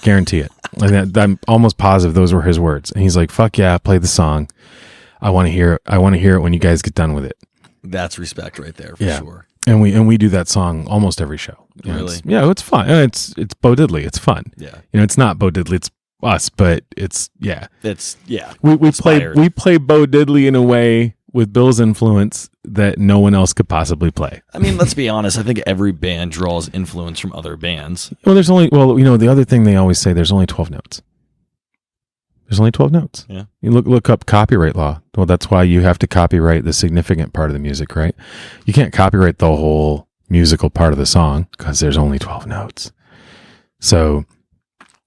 S2: Guarantee it. Like I'm almost positive those were his words. And he's like, fuck yeah, play the song. I want to hear it. I want to hear it when you guys get done with it.
S1: That's respect right there for sure.
S2: And we do that song almost every show.
S1: Really?
S2: It's fun. It's Bo Diddley. It's fun.
S1: Yeah.
S2: It's not Bo Diddley. It's us, but it's we play Bo Diddley in a way with Bill's influence that no one else could possibly play.
S1: I mean, let's be honest. I think every band draws influence from other bands.
S2: Well, the other thing they always say, there's only 12 notes. There's only 12 notes.
S1: Yeah.
S2: You look up copyright law. Well, that's why you have to copyright the significant part of the music, right? You can't copyright the whole musical part of the song because there's only 12 notes. So,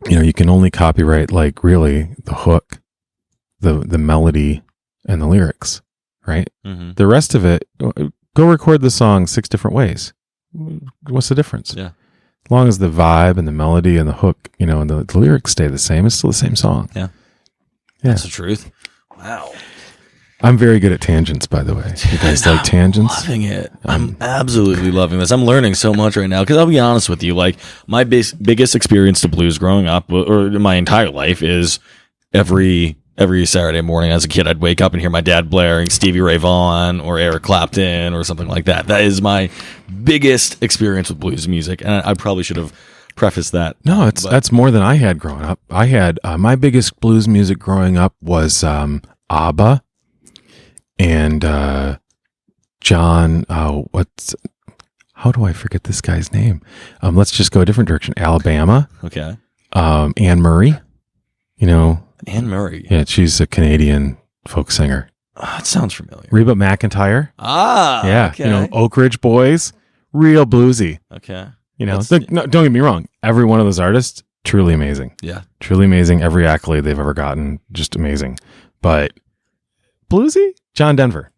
S2: you can only copyright like really the hook, the melody, and the lyrics, right? Mm-hmm. The rest of it, go record the song 6 different ways. What's the difference?
S1: Yeah.
S2: As long as the vibe and the melody and the hook, and the lyrics stay the same, it's still the same song.
S1: Yeah.
S2: Yeah.
S1: That's the truth. Wow.
S2: I'm very good at tangents, by the way. You guys like tangents?
S1: I'm loving it. I'm absolutely loving this. I'm learning so much right now because I'll be honest with you. Like my biggest experience to blues growing up, or my entire life, is every Saturday morning as a kid, I'd wake up and hear my dad blaring Stevie Ray Vaughan or Eric Clapton or something like that. That is my biggest experience with blues music, and I probably should have prefaced that.
S2: No, that's more than I had growing up. I had my biggest blues music growing up was ABBA and John. How do I forget this guy's name? Let's just go a different direction. Alabama.
S1: Okay.
S2: Anne Murray.
S1: Anne Murray.
S2: Yeah, she's a Canadian folk singer.
S1: It sounds familiar.
S2: Reba McEntire.
S1: Yeah. Okay.
S2: Oak Ridge Boys. Real bluesy.
S1: Okay.
S2: No, don't get me wrong. Every one of those artists, truly amazing.
S1: Yeah.
S2: Truly amazing. Every accolade they've ever gotten, just amazing. But bluesy? John Denver.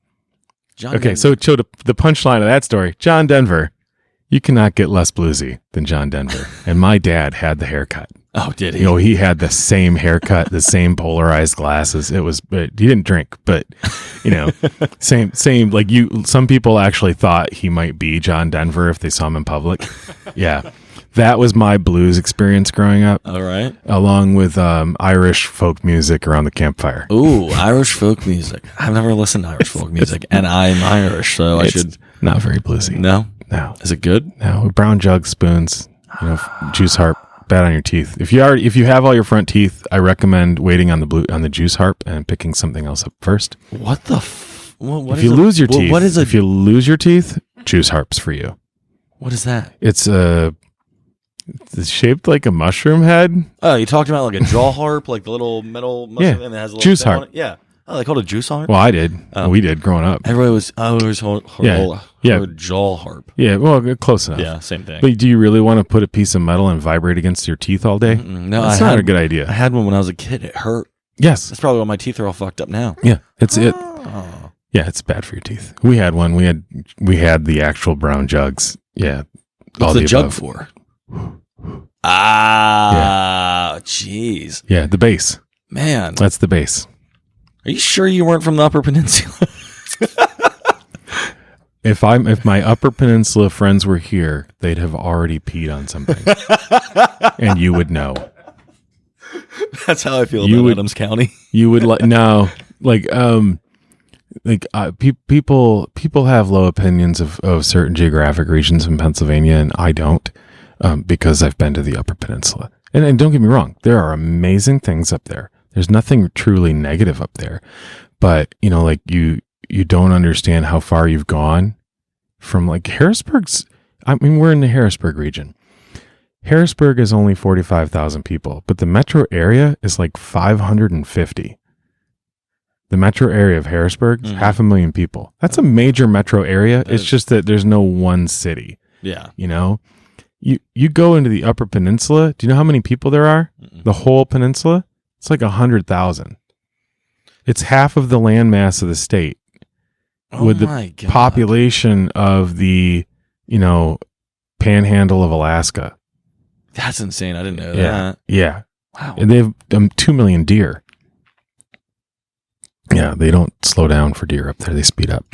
S1: Denver.
S2: So the punchline of that story, John Denver, you cannot get less bluesy than John Denver. And my dad had the haircut.
S1: Oh, did he?
S2: He had the same haircut, the same polarized glasses. He didn't drink, but same. Like some people actually thought he might be John Denver if they saw him in public. Yeah, that was my blues experience growing up.
S1: All right,
S2: along with Irish folk music around the campfire.
S1: Ooh, Irish folk music. I've never listened to Irish folk music, and I'm Irish, so I should.
S2: Not very bluesy.
S1: No. Is it good?
S2: No. Brown jug spoons. Juice harp. Bad on your teeth. If you have all your front teeth, I recommend waiting on the juice harp and picking something else up first.
S1: What the? What
S2: if you lose your teeth? If you lose your teeth, juice harp's for you.
S1: What is that?
S2: It's shaped like a mushroom head.
S1: Oh, you talked about like a jaw harp, like the little metal mushroom, and it has a little
S2: juice harp.
S1: Yeah. Oh, they called it juice harp?
S2: Well, I did. We did growing up.
S1: Everybody was jaw harp.
S2: Yeah, well, close enough.
S1: Yeah, same thing.
S2: But do you really want to put a piece of metal and vibrate against your teeth all day?
S1: No,
S2: that's not a good idea.
S1: I had one when I was a kid. It hurt.
S2: Yes.
S1: That's probably why my teeth are all fucked up now.
S2: Yeah, it's it. Oh. Yeah, it's bad for your teeth. We had one. We had the actual brown jugs. Yeah.
S1: What's the jug for? Jeez.
S2: Yeah, the bass.
S1: Man.
S2: That's the bass.
S1: Are you sure you weren't from the Upper Peninsula?
S2: If my Upper Peninsula friends were here, they'd have already peed on something, and you would know.
S1: That's how I feel about Adams County.
S2: You would people have low opinions of certain geographic regions in Pennsylvania, and I don't, because I've been to the Upper Peninsula. And don't get me wrong, there are amazing things up there. There's nothing truly negative up there, but you don't understand how far you've gone from like Harrisburg's. I mean, we're in the Harrisburg region. Harrisburg is only 45,000 people, but the metro area is like 550. The metro area of Harrisburg is 500,000 people. That's a major metro area. It's just that there's no one city.
S1: Yeah.
S2: You go into the Upper Peninsula. Do you know how many people there are? The whole peninsula? It's like 100,000. It's half of the landmass of the state. With the population of the, panhandle of Alaska.
S1: That's insane. I didn't know that.
S2: Yeah.
S1: Wow.
S2: And they have 2 million deer. Yeah, they don't slow down for deer up there. They speed up.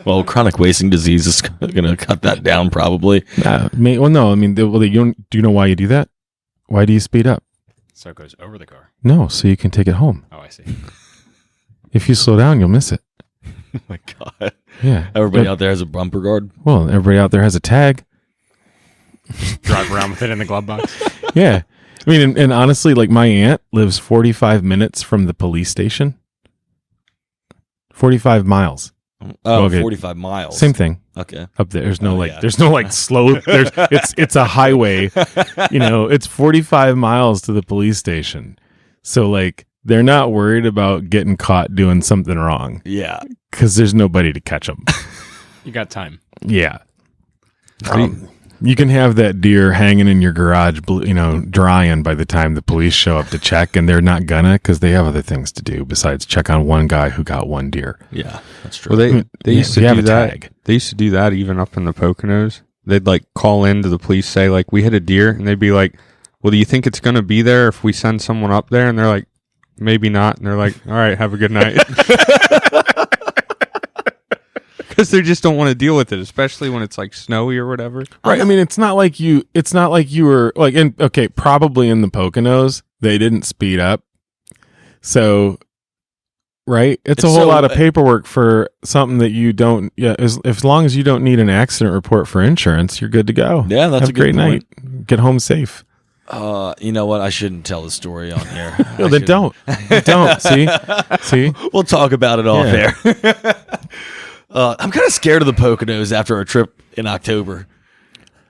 S1: Well, chronic wasting disease is going to cut that down probably.
S2: No. I mean, do you know why you do that? Why do you speed up?
S4: So it goes over the car.
S2: No, so you can take it home.
S4: Oh, I see.
S2: If you slow down, you'll miss it.
S1: Oh my God.
S2: Yeah.
S1: Everybody out there has a bumper guard.
S2: Well, everybody out there has a tag.
S4: Drive around with it in the glove box.
S2: Yeah. I mean, and honestly, like my aunt lives 45 minutes from the police station. 45 miles.
S1: Oh,
S2: Okay.
S1: 45 miles.
S2: Same thing.
S1: Okay.
S2: Up there. There's no
S1: yeah.
S2: there's no slow. It's a highway. It's 45 miles to the police station. So like they're not worried about getting caught doing something wrong
S1: Yeah.
S2: because there's nobody to catch them.
S4: You got time.
S2: Yeah. You can have that deer hanging in your garage, drying by the time the police show up to check, and they're not gonna because they have other things to do besides check on one guy who got one deer.
S1: Yeah, that's true.
S3: Well, they used to
S2: you have
S3: do
S2: a
S3: that.
S2: tag.
S3: They used to do that even up in the Poconos. They'd like call in to the police, say like, we hit a deer, and they'd be like, well, do you think it's going to be there if we send someone up there? And they're like, maybe not. And they're like, all right, have a good night. Because they just don't want to deal with it, especially when it's like snowy or whatever.
S2: Right. I mean, it's not like you were like probably in the Poconos, they didn't speed up. So, right. It's a whole lot of paperwork for something that you don't, as long as you don't need an accident report for insurance, you're good to go.
S1: Yeah, that's
S2: have
S1: a good
S2: great
S1: point.
S2: night. Get home safe.
S1: You know what? I shouldn't tell the story on here.
S2: No, then don't. Don't. See?
S1: We'll talk about it off air. I'm kind of scared of the Poconos after our trip in October.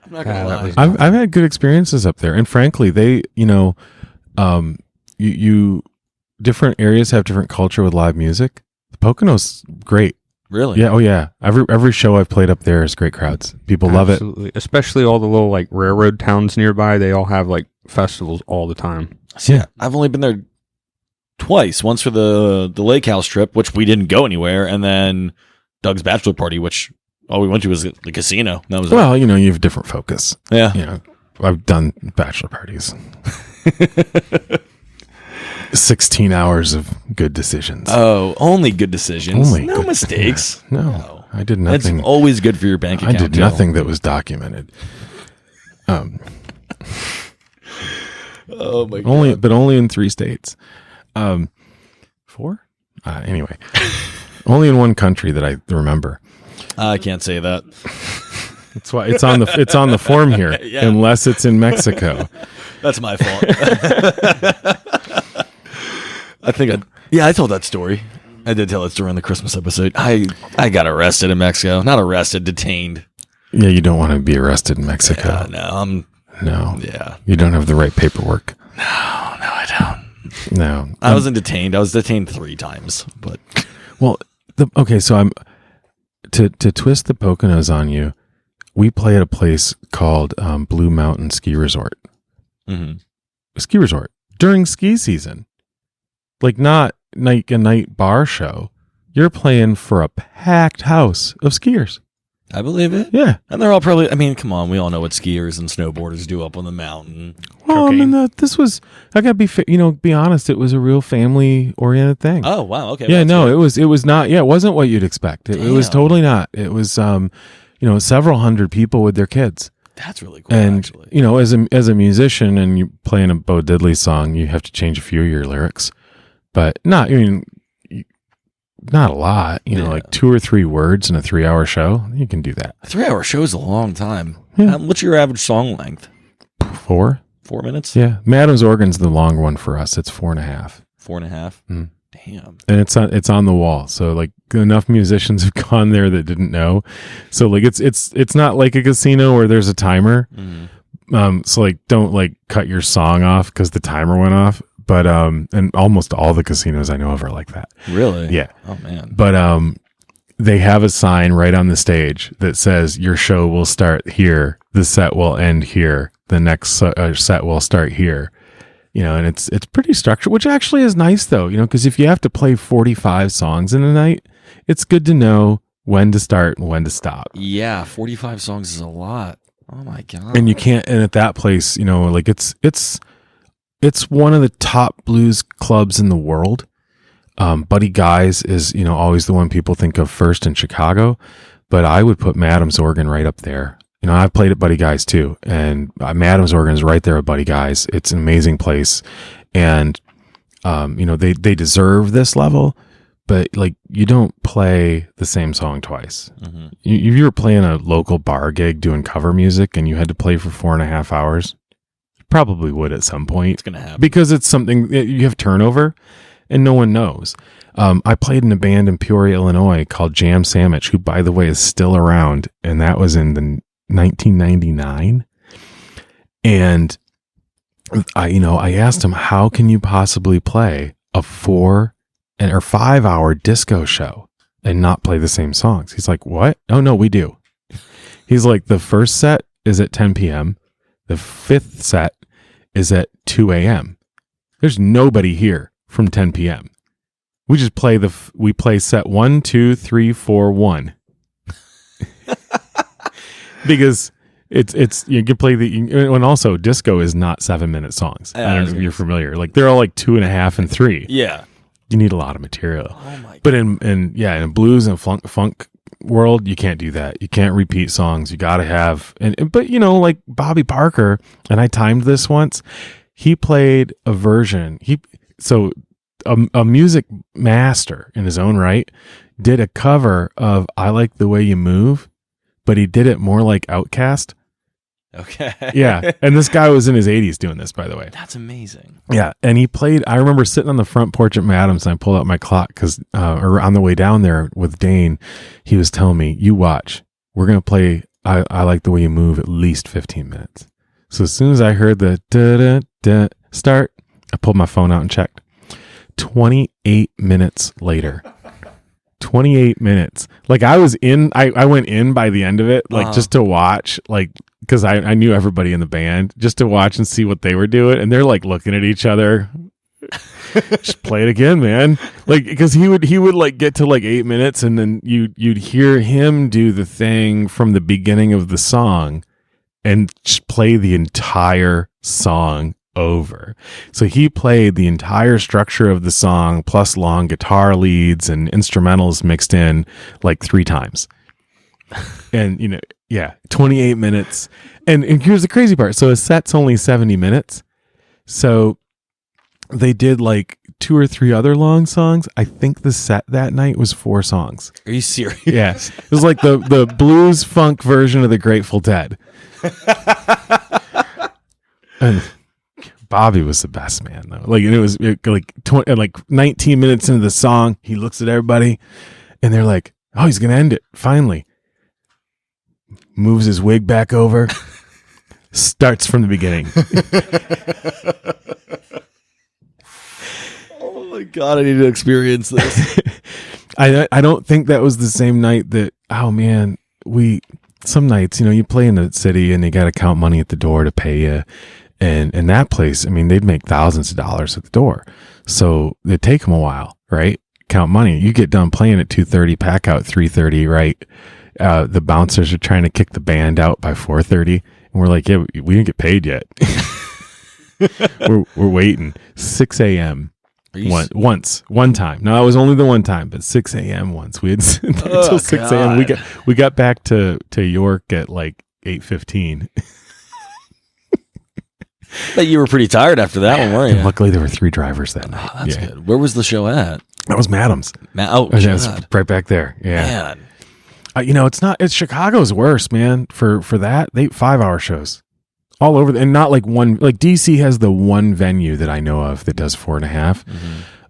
S1: I'm not gonna lie.
S2: I've had good experiences up there, and frankly, they you different areas have different culture with live music. The Poconos, great.
S1: Really?
S2: Yeah. Oh yeah. Every show I've played up there is great crowds. People love it.
S3: Absolutely. Especially all the little like railroad towns nearby. They all have like festivals all the time.
S1: Yeah. I've only been there twice. Once for the lake house trip, which we didn't go anywhere, and then Doug's bachelor party, which all we went to was the casino. That was
S2: well, you have a different focus.
S1: Yeah.
S2: I've done bachelor parties. 16 hours of good decisions.
S1: Oh, only good decisions.
S2: Only
S1: no
S2: good-
S1: mistakes.
S2: No, I did nothing.
S1: It's always good for your bank
S2: I
S1: account.
S2: did nothing that was documented.
S1: Oh my god.
S2: Only in 3 states. 4? Anyway, only in one country that I remember.
S1: I can't say that.
S2: That's why it's on the form here.
S1: Yeah.
S2: Unless it's in Mexico.
S1: That's my fault. I told that story. I did tell that story on the Christmas episode. I got arrested in Mexico. Not arrested, detained.
S2: Yeah, you don't want to be arrested in Mexico. No.
S1: Yeah.
S2: You don't have the right paperwork.
S1: No, I don't.
S2: No.
S1: I wasn't detained. I was detained 3 times, but
S2: Well, so I'm to twist the Poconos on you. We play at a place called Blue Mountain Ski Resort.
S1: mm-hmm.
S2: Ski resort during ski season. Like not like a night bar show. You're playing for a packed house of skiers.
S1: I believe it.
S2: Yeah.
S1: And they're all probably, I mean, come on, we all know what skiers and snowboarders do up on the mountain.
S2: Well, I mean, this was, I gotta be honest, it was a real family oriented thing.
S1: Oh, wow. Okay.
S2: Yeah,
S1: well,
S2: no, it was not, it wasn't what you'd expect. It was
S1: Damn.
S2: totally not. It was, several hundred people with their kids.
S1: That's really cool,
S2: And,
S1: actually.
S2: as a musician and you playing a Bo Diddley song, you have to change a few of your lyrics, but not a lot, like 2 or 3 words in a 3-hour show. You can do that.
S1: A 3-hour show is a long time.
S2: Yeah.
S1: What's your average song length?
S2: 4?
S1: 4 minutes?
S2: Yeah. Madam's Organ's the longer one for us. It's 4.5.
S1: 4.5?
S2: Mm.
S1: Damn.
S2: And it's on the wall. So like enough musicians have gone there that didn't know. So like it's not like a casino where there's a timer.
S1: Mm-hmm.
S2: So like don't like cut your song off because the timer went off. But and almost all the casinos I know of are like that.
S1: Really?
S2: Yeah.
S1: Oh, man.
S2: But they have a sign right on the stage that says your show will start here, the set will end here, the next set will start here. And it's pretty structured, which actually is nice though, because if you have to play 45 songs in a night, it's good to know when to start and when to stop.
S1: Yeah, 45 songs is a lot. Oh my God.
S2: And you can't, and at that place, like it's one of the top blues clubs in the world. Buddy Guys is, always the one people think of first in Chicago, but I would put Madam's Organ right up there. I've played at Buddy Guys too, and Madam's Organ is right there at Buddy Guys. It's an amazing place, and they deserve this level, but like you don't play the same song twice. Mm-hmm. If you were playing a local bar gig doing cover music and you had to play for 4.5 hours, you probably would at some point.
S1: It's gonna happen
S2: because it's something you have turnover, and no one knows. I played in a band in Peoria, Illinois called Jam Sandwich, who, by the way, is still around, and that was in the 1999. And I asked him, how can you possibly play a 4 or 5 hour disco show and not play the same songs? He's like, what? Oh no, we do. He's like, the first set is at 10 p.m. The 5th set is at 2 a.m. There's nobody here from 10 p.m. We just play we play set 1, 2, 3, 4, 1. Because it's you can play and also disco is not 7-minute songs. I don't know if you're familiar. Like they're all like 2.5 and 3.
S1: Yeah.
S2: You need a lot of material.
S1: Oh my God.
S2: But in blues and funk world, you can't do that. You can't repeat songs. You got to have but like Bobby Parker, and I timed this once. He played a version. A music master in his own right did a cover of I Like the Way You Move, but he did it more like Outkast.
S1: Okay.
S2: Yeah. And this guy was in his 80s doing this, by the way.
S1: That's amazing.
S2: Yeah. And he played, I remember sitting on the front porch at Madam's, and I pulled out my clock because, or on the way down there with Dane, he was telling me, you watch, we're going to play I Like the Way You Move at least 15 minutes. So as soon as I heard the da-da-da start, I pulled my phone out and checked. 28 minutes later. 28 minutes. Like I was in, I went in by the end of it, like just to watch, like, because I knew everybody in the band, just to watch and see what they were doing. And they're like looking at each other. Just play it again, man. Like, because he would like get to like 8 minutes, and then you'd hear him do the thing from the beginning of the song and just play the entire song over. So he played the entire structure of the song plus long guitar leads and instrumentals mixed in like 3 times. And 28 minutes. And here's the crazy part. So a set's only 70 minutes. So they did like 2 or 3 other long songs. I think the set that night was 4 songs.
S1: Are you serious?
S2: Yeah. It was like the blues funk version of the Grateful Dead. And Bobby was the best man though. Like, and it was like 19 minutes into the song, he looks at everybody and they're like, oh, he's going to end it. Finally. Moves his wig back over. Starts from the beginning.
S1: Oh my God, I need to experience this.
S2: I don't think that was the same night that, oh man, some nights, you play in the city and you got to count money at the door to pay you. And in that place, I mean, they'd make thousands of dollars at the door. So it'd take them a while, right? Count money. You get done playing at 2:30, pack out 3:30, right? The bouncers are trying to kick the band out by 4:30. And we're like, yeah, we didn't get paid yet. we're waiting. 6 a.m. One time. No, it was only the one time, but 6 a.m. once. We had until 6 a.m. We got back to York at like 8:15.
S1: But you were pretty tired after that one, weren't you?
S2: And luckily, there were 3 drivers that night.
S1: Oh, that's good. Where was the show at?
S2: That was Madam's.
S1: Was
S2: right back there. Yeah.
S1: Man.
S2: It's Chicago's worse, man. For that, they 5-hour shows all over, and not like one. Like DC has the one venue that I know of that does 4.5.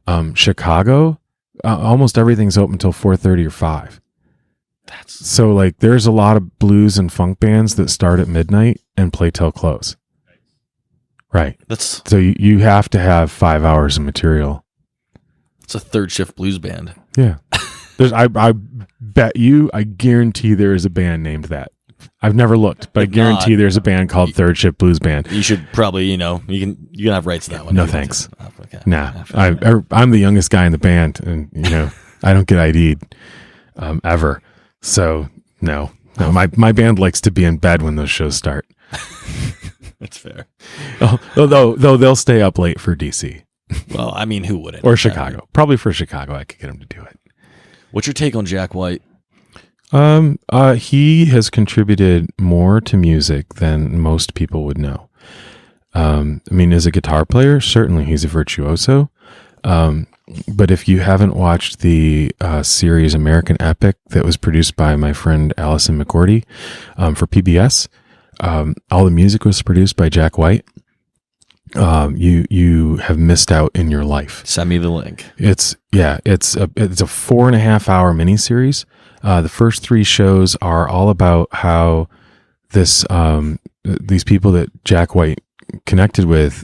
S2: Mm-hmm. Chicago, almost everything's open until 4:30 or 5. So like, there's a lot of blues and funk bands that start at midnight and play till close. Right. So you have to have 5 hours of material.
S1: It's a third shift blues band.
S2: Yeah. I bet you, I guarantee there is a band named that. I've never looked, but I guarantee there's a band called Third Shift Blues Band.
S1: You should probably, you can have rights to that one.
S2: No thanks. Okay. Nah. I'm the youngest guy in the band, and I don't get ID'd ever. So no. My band likes to be in bed when those shows start.
S1: That's fair.
S2: Though they'll stay up late for DC.
S1: Well, I mean, who wouldn't?
S2: Or Chicago. Probably for Chicago, I could get him to do it.
S1: What's your take on Jack White?
S2: He has contributed more to music than most people would know. I mean, as a guitar player, certainly he's a virtuoso. But if you haven't watched the series American Epic that was produced by my friend Allison McGordy for PBS, all the music was produced by Jack White. You have missed out in your life.
S1: Send me the link.
S2: It's a 4.5 hour miniseries. The first 3 shows are all about how these people that Jack White connected with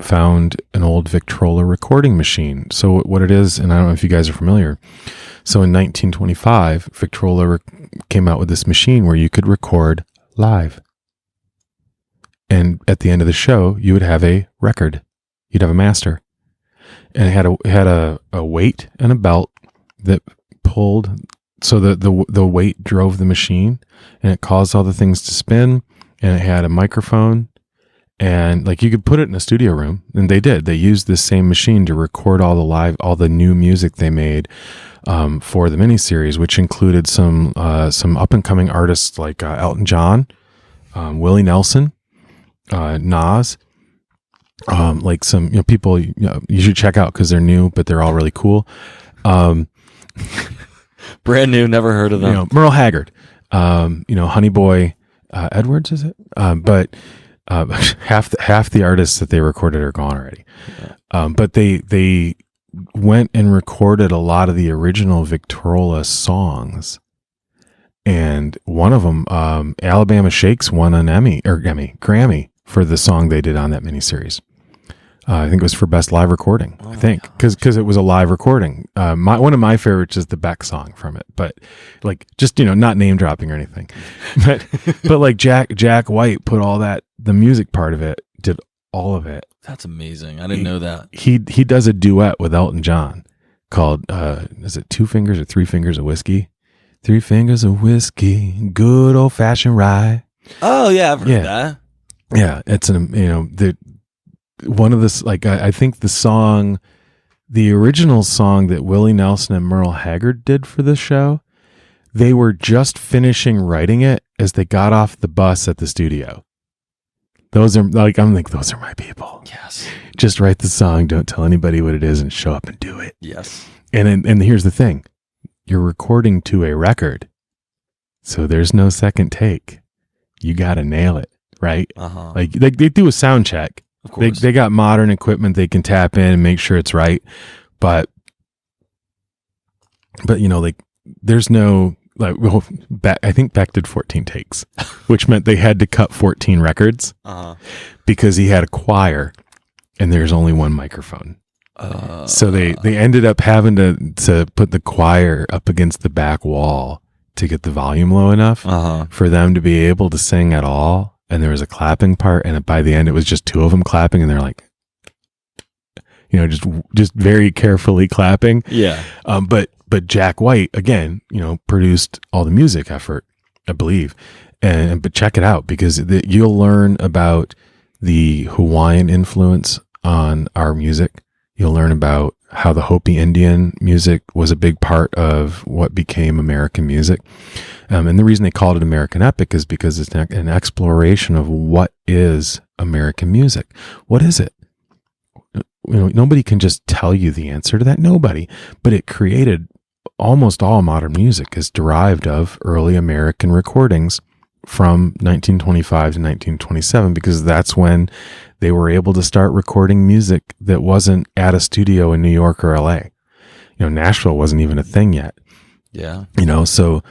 S2: found an old Victrola recording machine. So what it is, and I don't know if you guys are familiar. So in 1925, Victrola came out with this machine where you could record live. And at the end of the show, you would have a record. You'd have a master. And it had a weight and a belt that pulled, so the weight drove the machine, and it caused all the things to spin, and it had a microphone, and like you could put it in a studio room, and they did. They used this same machine to record all the new music they made for the miniseries, which included some up and coming artists like Elton John, Willie Nelson, Nas, like some people you should check out because they're new, but they're all really cool.
S1: Brand new, never heard of them.
S2: Merle Haggard, Honey Boy Edwards, is it? But half the artists that they recorded are gone already. Yeah. But they went and recorded a lot of the original Victrola songs. And one of them, Alabama Shakes, won an Grammy for the song they did on that miniseries. I think it was for Best Live Recording. I think because it was a live recording. One of my favorites is the Beck song from it, but like just not name dropping or anything, but like Jack White put all that, the music part of it, did all of it.
S1: That's amazing. I didn't know that.
S2: He does a duet with Elton John called is it 2 Fingers or 3 Fingers of Whiskey? 3 Fingers of Whiskey, good old fashioned rye.
S1: Oh yeah, I've heard that.
S2: Yeah, it's one of this, like I think the original song that Willie Nelson and Merle Haggard did for this show, they were just finishing writing it as they got off the bus at the studio. Those are those are my people.
S1: Yes.
S2: Just write the song, don't tell anybody what it is, and show up and do it.
S1: Yes.
S2: And here's the thing. You're recording to a record. So there's no second take. You got to nail it, right?
S1: Uh-huh.
S2: Like they do a sound check.
S1: Of course.
S2: They got modern equipment they can tap in and make sure it's right. But like there's no, like, well, I think Beck did 14 takes, which meant they had to cut 14 records because he had a choir and there's only one microphone. So they ended up having to put the choir up against the back wall to get the volume low enough for them to be able to sing at all. And there was a clapping part, and by the end, it was just 2 of them clapping, and they're like, just very carefully clapping.
S1: Yeah.
S2: But Jack White again, produced all the music effort, I believe, but check it out because you'll learn about the Hawaiian influence on our music. You'll learn about how the Hopi Indian music was a big part of what became American music. And the reason they called it American Epic is because it's an exploration of what is American music. What is it? Nobody can just tell you the answer to that. Nobody. But it created almost all modern music is derived of early American recordings from 1925 to 1927, because that's when they were able to start recording music that wasn't at a studio in New York or LA. Nashville wasn't even a thing yet.
S1: Yeah.
S2: So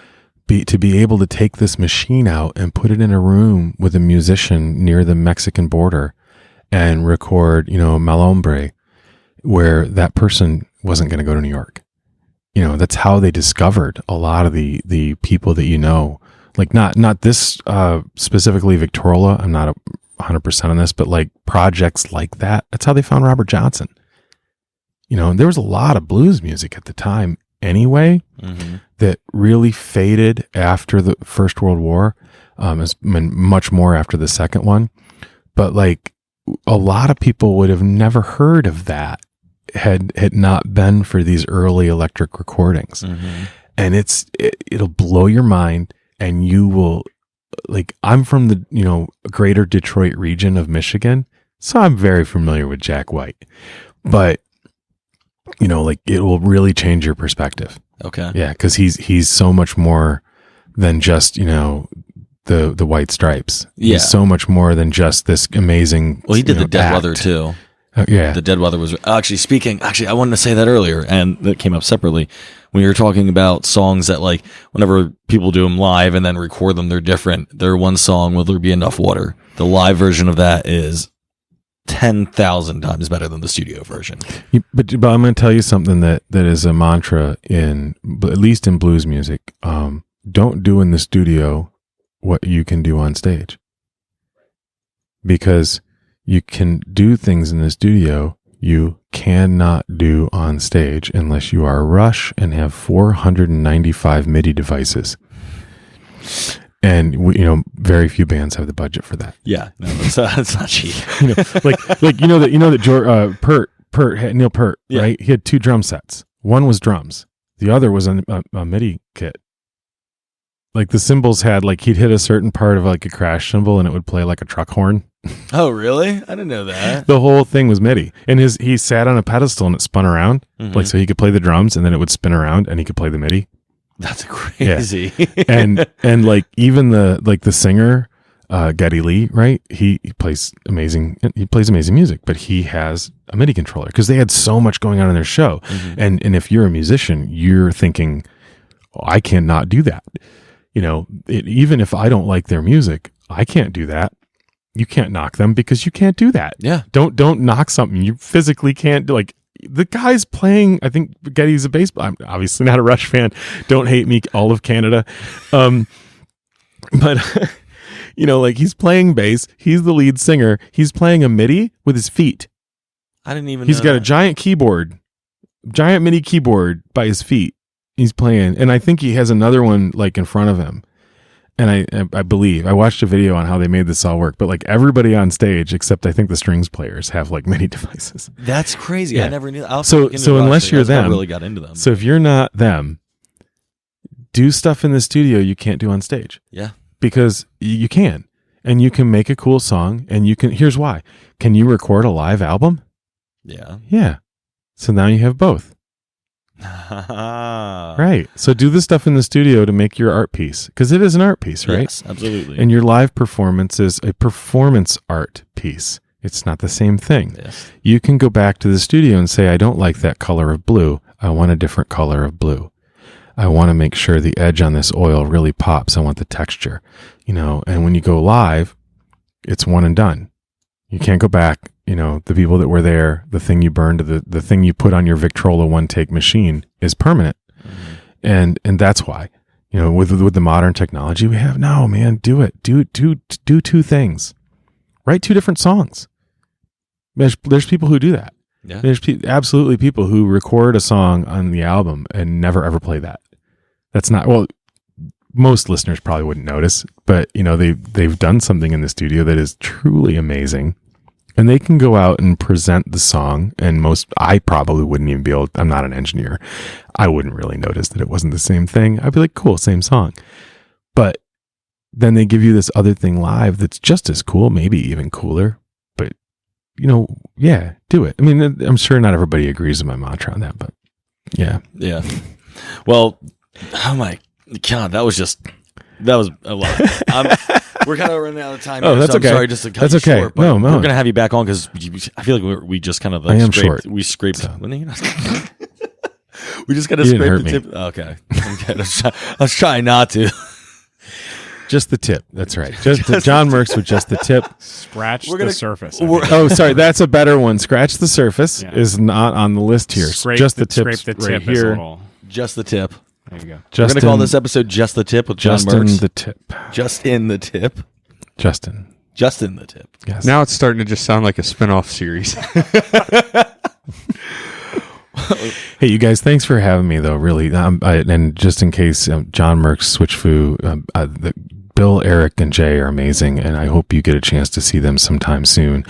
S2: to be able to take this machine out and put it in a room with a musician near the Mexican border and record, Malombre, where that person wasn't going to go to New York. That's how they discovered a lot of the people that like not this specifically Victrola. I'm not 100% on this, but like projects like that. That's how they found Robert Johnson. There was a lot of blues music at the time anyway that really faded after the First World War, much more after the second one. But like a lot of people would have never heard of that had it not been for these early electric recordings.
S1: Mm-hmm.
S2: And it'll blow your mind, and you will, like, I'm from the, greater Detroit region of Michigan, so I'm very familiar with Jack White, but like, it will really change your perspective.
S1: Okay.
S2: Yeah. Cause he's so much more than just, the White Stripes.
S1: Yeah.
S2: He's so much more than just this amazing.
S1: Well, he did the Dead Weather too.
S2: Yeah.
S1: The Dead Weather was actually, I wanted to say that earlier, and that came up separately when you were talking about songs that, like, whenever people do them live and then record them, they're different. They're one song, Will There Be Enough Water? The live version of that is 10,000 times better than the studio version.
S2: But I'm going to tell you something that is a mantra at least in blues music. Don't do in the studio what you can do on stage, because you can do things in the studio you cannot do on stage unless you are Rush and have 495 MIDI devices. And very few bands have the budget for that.
S1: Yeah, no, that's not cheap.
S2: Neil Peart,
S1: Yeah.
S2: right? He had 2 drum sets. One was drums. The other was a MIDI kit. Like, the cymbals had, like, he'd hit a certain part of, like, a crash cymbal and it would play like a truck horn.
S1: Oh, really? I didn't know that.
S2: The whole thing was MIDI. And he sat on a pedestal and it spun around.
S1: Mhm.
S2: Like, so he could play the drums and then it would spin around and he could play the MIDI.
S1: That's crazy.
S2: and like, even the singer, Geddy Lee, right? He plays amazing music, but he has a MIDI controller because they had so much going on in their show.
S1: Mhm.
S2: And if you're a musician, you're thinking, I cannot do that. Even if I don't like their music, I can't do that. You can't knock them because you can't do that.
S1: Yeah.
S2: Don't knock something you physically can't do. Like, the guy's playing, I think Geddy's a bass. I'm obviously not a Rush fan. Don't hate me, all of Canada. But like, he's playing bass. He's the lead singer. He's playing a MIDI with his feet.
S1: I didn't even
S2: He's
S1: know
S2: got
S1: that.
S2: a giant MIDI keyboard by his feet. He's playing, and I think he has another one, like, in front of him. And I believe I watched a video on how they made this all work, but, like, everybody on stage except I think the strings players have, like, MIDI devices.
S1: That's crazy.
S2: Yeah.
S1: I never knew. I'll
S2: So
S1: look into Rush.
S2: unless you're
S1: That's how I
S2: them,
S1: really got into them.
S2: So if you're not them, do stuff in the studio you can't do on stage.
S1: Yeah.
S2: Because you can, and you can make a cool song, and you can. Here's why: can you record a live album?
S1: Yeah.
S2: Yeah. So now you have both. Right. So do the stuff in the studio to make your art piece, because it is an art piece, right?
S1: Yes, absolutely.
S2: And your live performance is a performance art piece. It's not the same thing.
S1: Yes.
S2: You can go back to the studio and say, I don't like that color of blue. I want a different color of blue. I want to make sure the edge on this oil really pops. I want the texture, and when you go live, it's one and done. You can't go back. The people that were there, the thing you burned, the thing you put on your Victrola one take machine is permanent.
S1: Mm-hmm.
S2: And that's why, with the modern technology we have, no, man, do it. Do 2 things. Write 2 different songs. There's people who do that.
S1: Yeah.
S2: There's absolutely people who record a song on the album and never ever play that. That's not, well, most listeners probably wouldn't notice, but they've done something in the studio that is truly amazing, and they can go out and present the song. And I probably wouldn't even be able. I'm not an engineer. I wouldn't really notice that it wasn't the same thing. I'd be like, cool, same song. But then they give you this other thing live that's just as cool, maybe even cooler. But yeah, do it. I mean, I'm sure not everybody agrees with my mantra on that, but yeah.
S1: Yeah. Well, oh my God, that was a lot. We're kind of running out of time.
S2: Oh,
S1: here,
S2: that's
S1: so
S2: okay.
S1: I'm sorry, just to cut
S2: That's
S1: you
S2: okay.
S1: short, but
S2: No.
S1: we're gonna have you back on because I feel like we just kind of
S2: I am short.
S1: We scraped.
S2: So.
S1: We just kind of
S2: You didn't
S1: scraped the
S2: hurt
S1: tip. Okay. I was trying not to.
S2: Just the tip. That's right. Just John Merx with just the tip.
S4: Scratch
S1: We're
S4: the
S1: gonna-
S4: surface.
S2: Oh, sorry. That's a better one. Scratch the surface
S4: Yeah.
S2: is not on the list here.
S4: Scrape
S2: just the
S4: scrape
S2: tips
S4: the
S2: right
S4: tip is a
S2: here.
S4: little-
S1: Just the tip.
S4: There you go.
S1: We're gonna call this episode "Just the Tip" with John
S2: Justin
S1: Merx.
S2: the tip.
S1: Just in the tip.
S2: Justin.
S1: Just in the tip.
S2: Yes.
S3: Now it's starting to just sound like a spin-off series.
S2: Hey, you guys, thanks for having me, though, really. And just in case John Merx, Switch Foo, Bill, Eric, and Jay are amazing, and I hope you get a chance to see them sometime soon.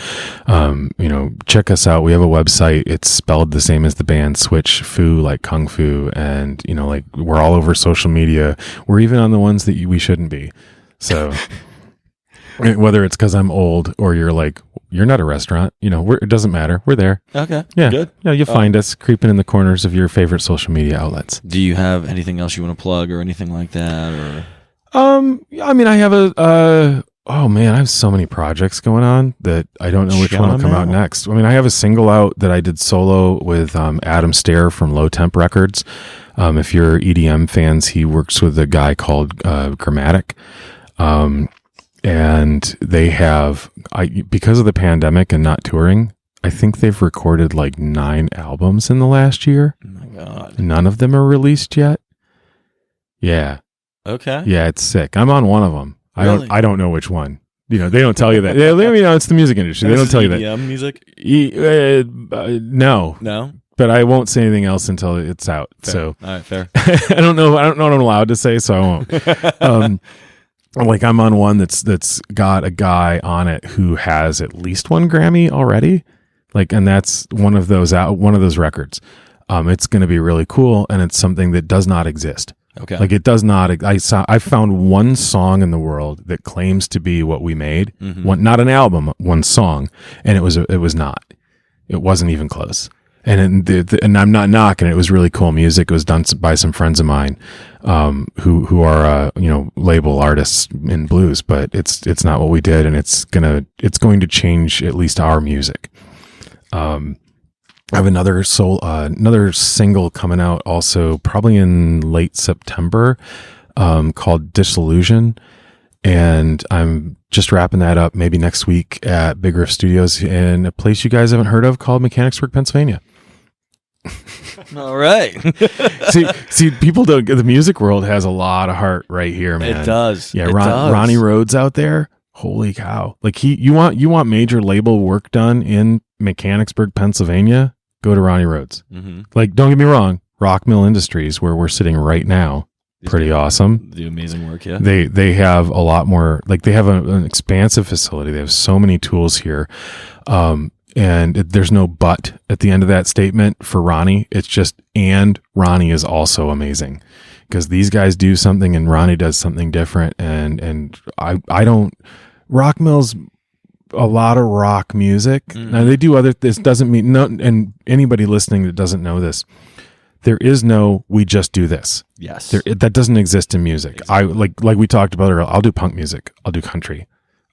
S2: Check us out. We have a website. It's spelled the same as the band, Switch Fu, like Kung Fu, and we're all over social media. We're even on the ones that we shouldn't be. So whether it's because I'm old or you're not a restaurant, it doesn't matter. We're there.
S1: Okay.
S2: Yeah.
S1: Good.
S2: Yeah. You'll find us creeping in the corners of your favorite social media outlets.
S1: Do you have anything else you want to plug or anything like that? Or
S2: I have I have so many projects going on that I don't know which one will come out next. I have a single out that I did solo with Adam Stair from Low Temp Records. If you're EDM fans, he works with a guy called Grammatic. And they have, because of the pandemic and not touring, I think they've recorded 9 albums in the last year.
S1: Oh my God.
S2: None of them are released yet. Yeah.
S1: Okay.
S2: Yeah, it's sick. I'm on one of them.
S1: Really?
S2: I don't know which one. They don't tell you that. It's the music industry. They don't tell you that.
S1: EDM music?
S2: No.
S1: No?
S2: But I won't say anything else until it's out.
S1: Fair.
S2: So
S1: all right, fair.
S2: I don't know what I'm allowed to say, so I won't. I'm on one that's got a guy on it who has at least 1 Grammy already, and that's one of those records. It's going to be really cool, and it's something that does not exist.
S1: Okay.
S2: It does not. I found one song in the world that claims to be what we made.
S1: Mm-hmm.
S2: Not an album, one song, and it was not. It wasn't even close. And I'm not knocking it. It was really cool music. It was done by some friends of mine, who are label artists in blues. But it's not what we did, and it's going to change at least our music. I have another single coming out also probably in late September, called Disillusion. And I'm just wrapping that up maybe next week at Big Riff Studios in a place you guys haven't heard of called Mechanicsburg, Pennsylvania.
S1: All right.
S2: see, people don't. The music world has a lot of heart right here, man.
S1: It does.
S2: Yeah,
S1: It does.
S2: Ronnie Rhodes out there. Holy cow! You want major label work done in Mechanicsburg, Pennsylvania? Go to Ronnie Rhodes.
S1: Mm-hmm.
S2: Don't get me wrong. Rock Mill Industries, where we're sitting right now, pretty awesome.
S1: Do amazing work, yeah.
S2: They have a lot more. They have an expansive facility. They have so many tools here. And there's no but at the end of that statement for Ronnie. It's just, and Ronnie is also amazing, because these guys do something and Ronnie does something different. And I don't, Rock Mill's a lot of rock music.
S1: Mm-hmm.
S2: Now they do this doesn't mean no, and anybody listening that doesn't know this, there is no, we just do this.
S1: Yes.
S2: That doesn't exist in music.
S1: Exactly.
S2: Like we talked about earlier, I'll do punk music. I'll do country.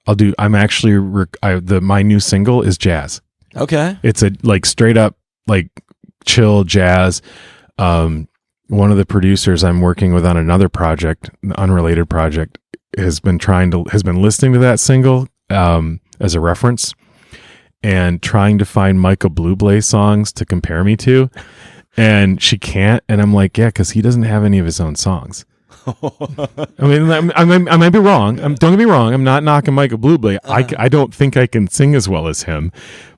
S2: My new single is jazz.
S1: Okay.
S2: It's a straight up chill jazz. One of the producers I'm working with on another project, an unrelated project, has been listening to that single as a reference and trying to find Michael Bublé songs to compare me to, and she can't. And I'm like, yeah, because he doesn't have any of his own songs. I might be wrong. Don't get me wrong. I'm not knocking Michael Bublé. I don't think I can sing as well as him,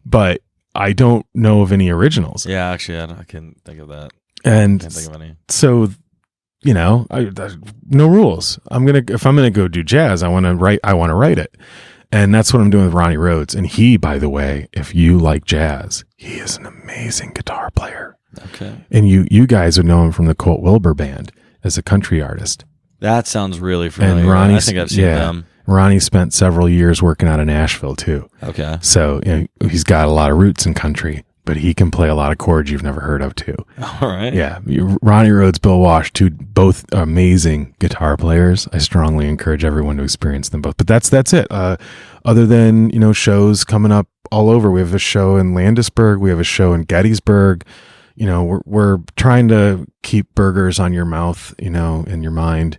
S2: but I don't know of any originals.
S1: Yeah, actually, I can think of that.
S2: And
S1: I can't think of any.
S2: so, no rules. If I'm gonna go do jazz, I want to write it, and that's what I'm doing with Ronnie Rhodes. And he, by the way, if you like jazz, he is an amazing guitar player.
S1: Okay.
S2: And you guys would know him from the Colt Wilbur Band as a country artist.
S1: That sounds really familiar.
S2: And Ronnie,
S1: I think I've seen them.
S2: Ronnie spent several years working out of Nashville too.
S1: Okay.
S2: So he's got a lot of roots in country, but he can play a lot of chords you've never heard of too.
S1: All right.
S2: Yeah. Ronnie Rhodes, Bill Walsh, both amazing guitar players. I strongly encourage everyone to experience them both. But that's it. Other than, shows coming up all over. We have a show in Landisburg. We have a show in Gettysburg. We're trying to keep burgers on your mouth, in your mind.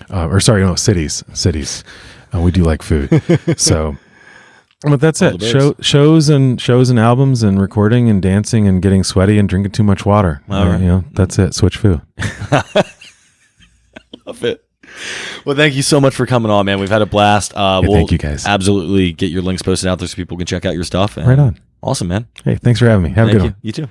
S2: Cities. We do like food. So, but that's it. Shows and albums and recording and dancing and getting sweaty and drinking too much water.
S1: All right.
S2: That's it. Switch Foo.
S1: Love it. Well, thank you so much for coming on, man. We've had a blast.
S2: Thank you, guys.
S1: Absolutely get your links posted out there so people can check out your stuff.
S2: Right on.
S1: Awesome, man.
S2: Hey, thanks for having me. Have a good one.
S1: You too.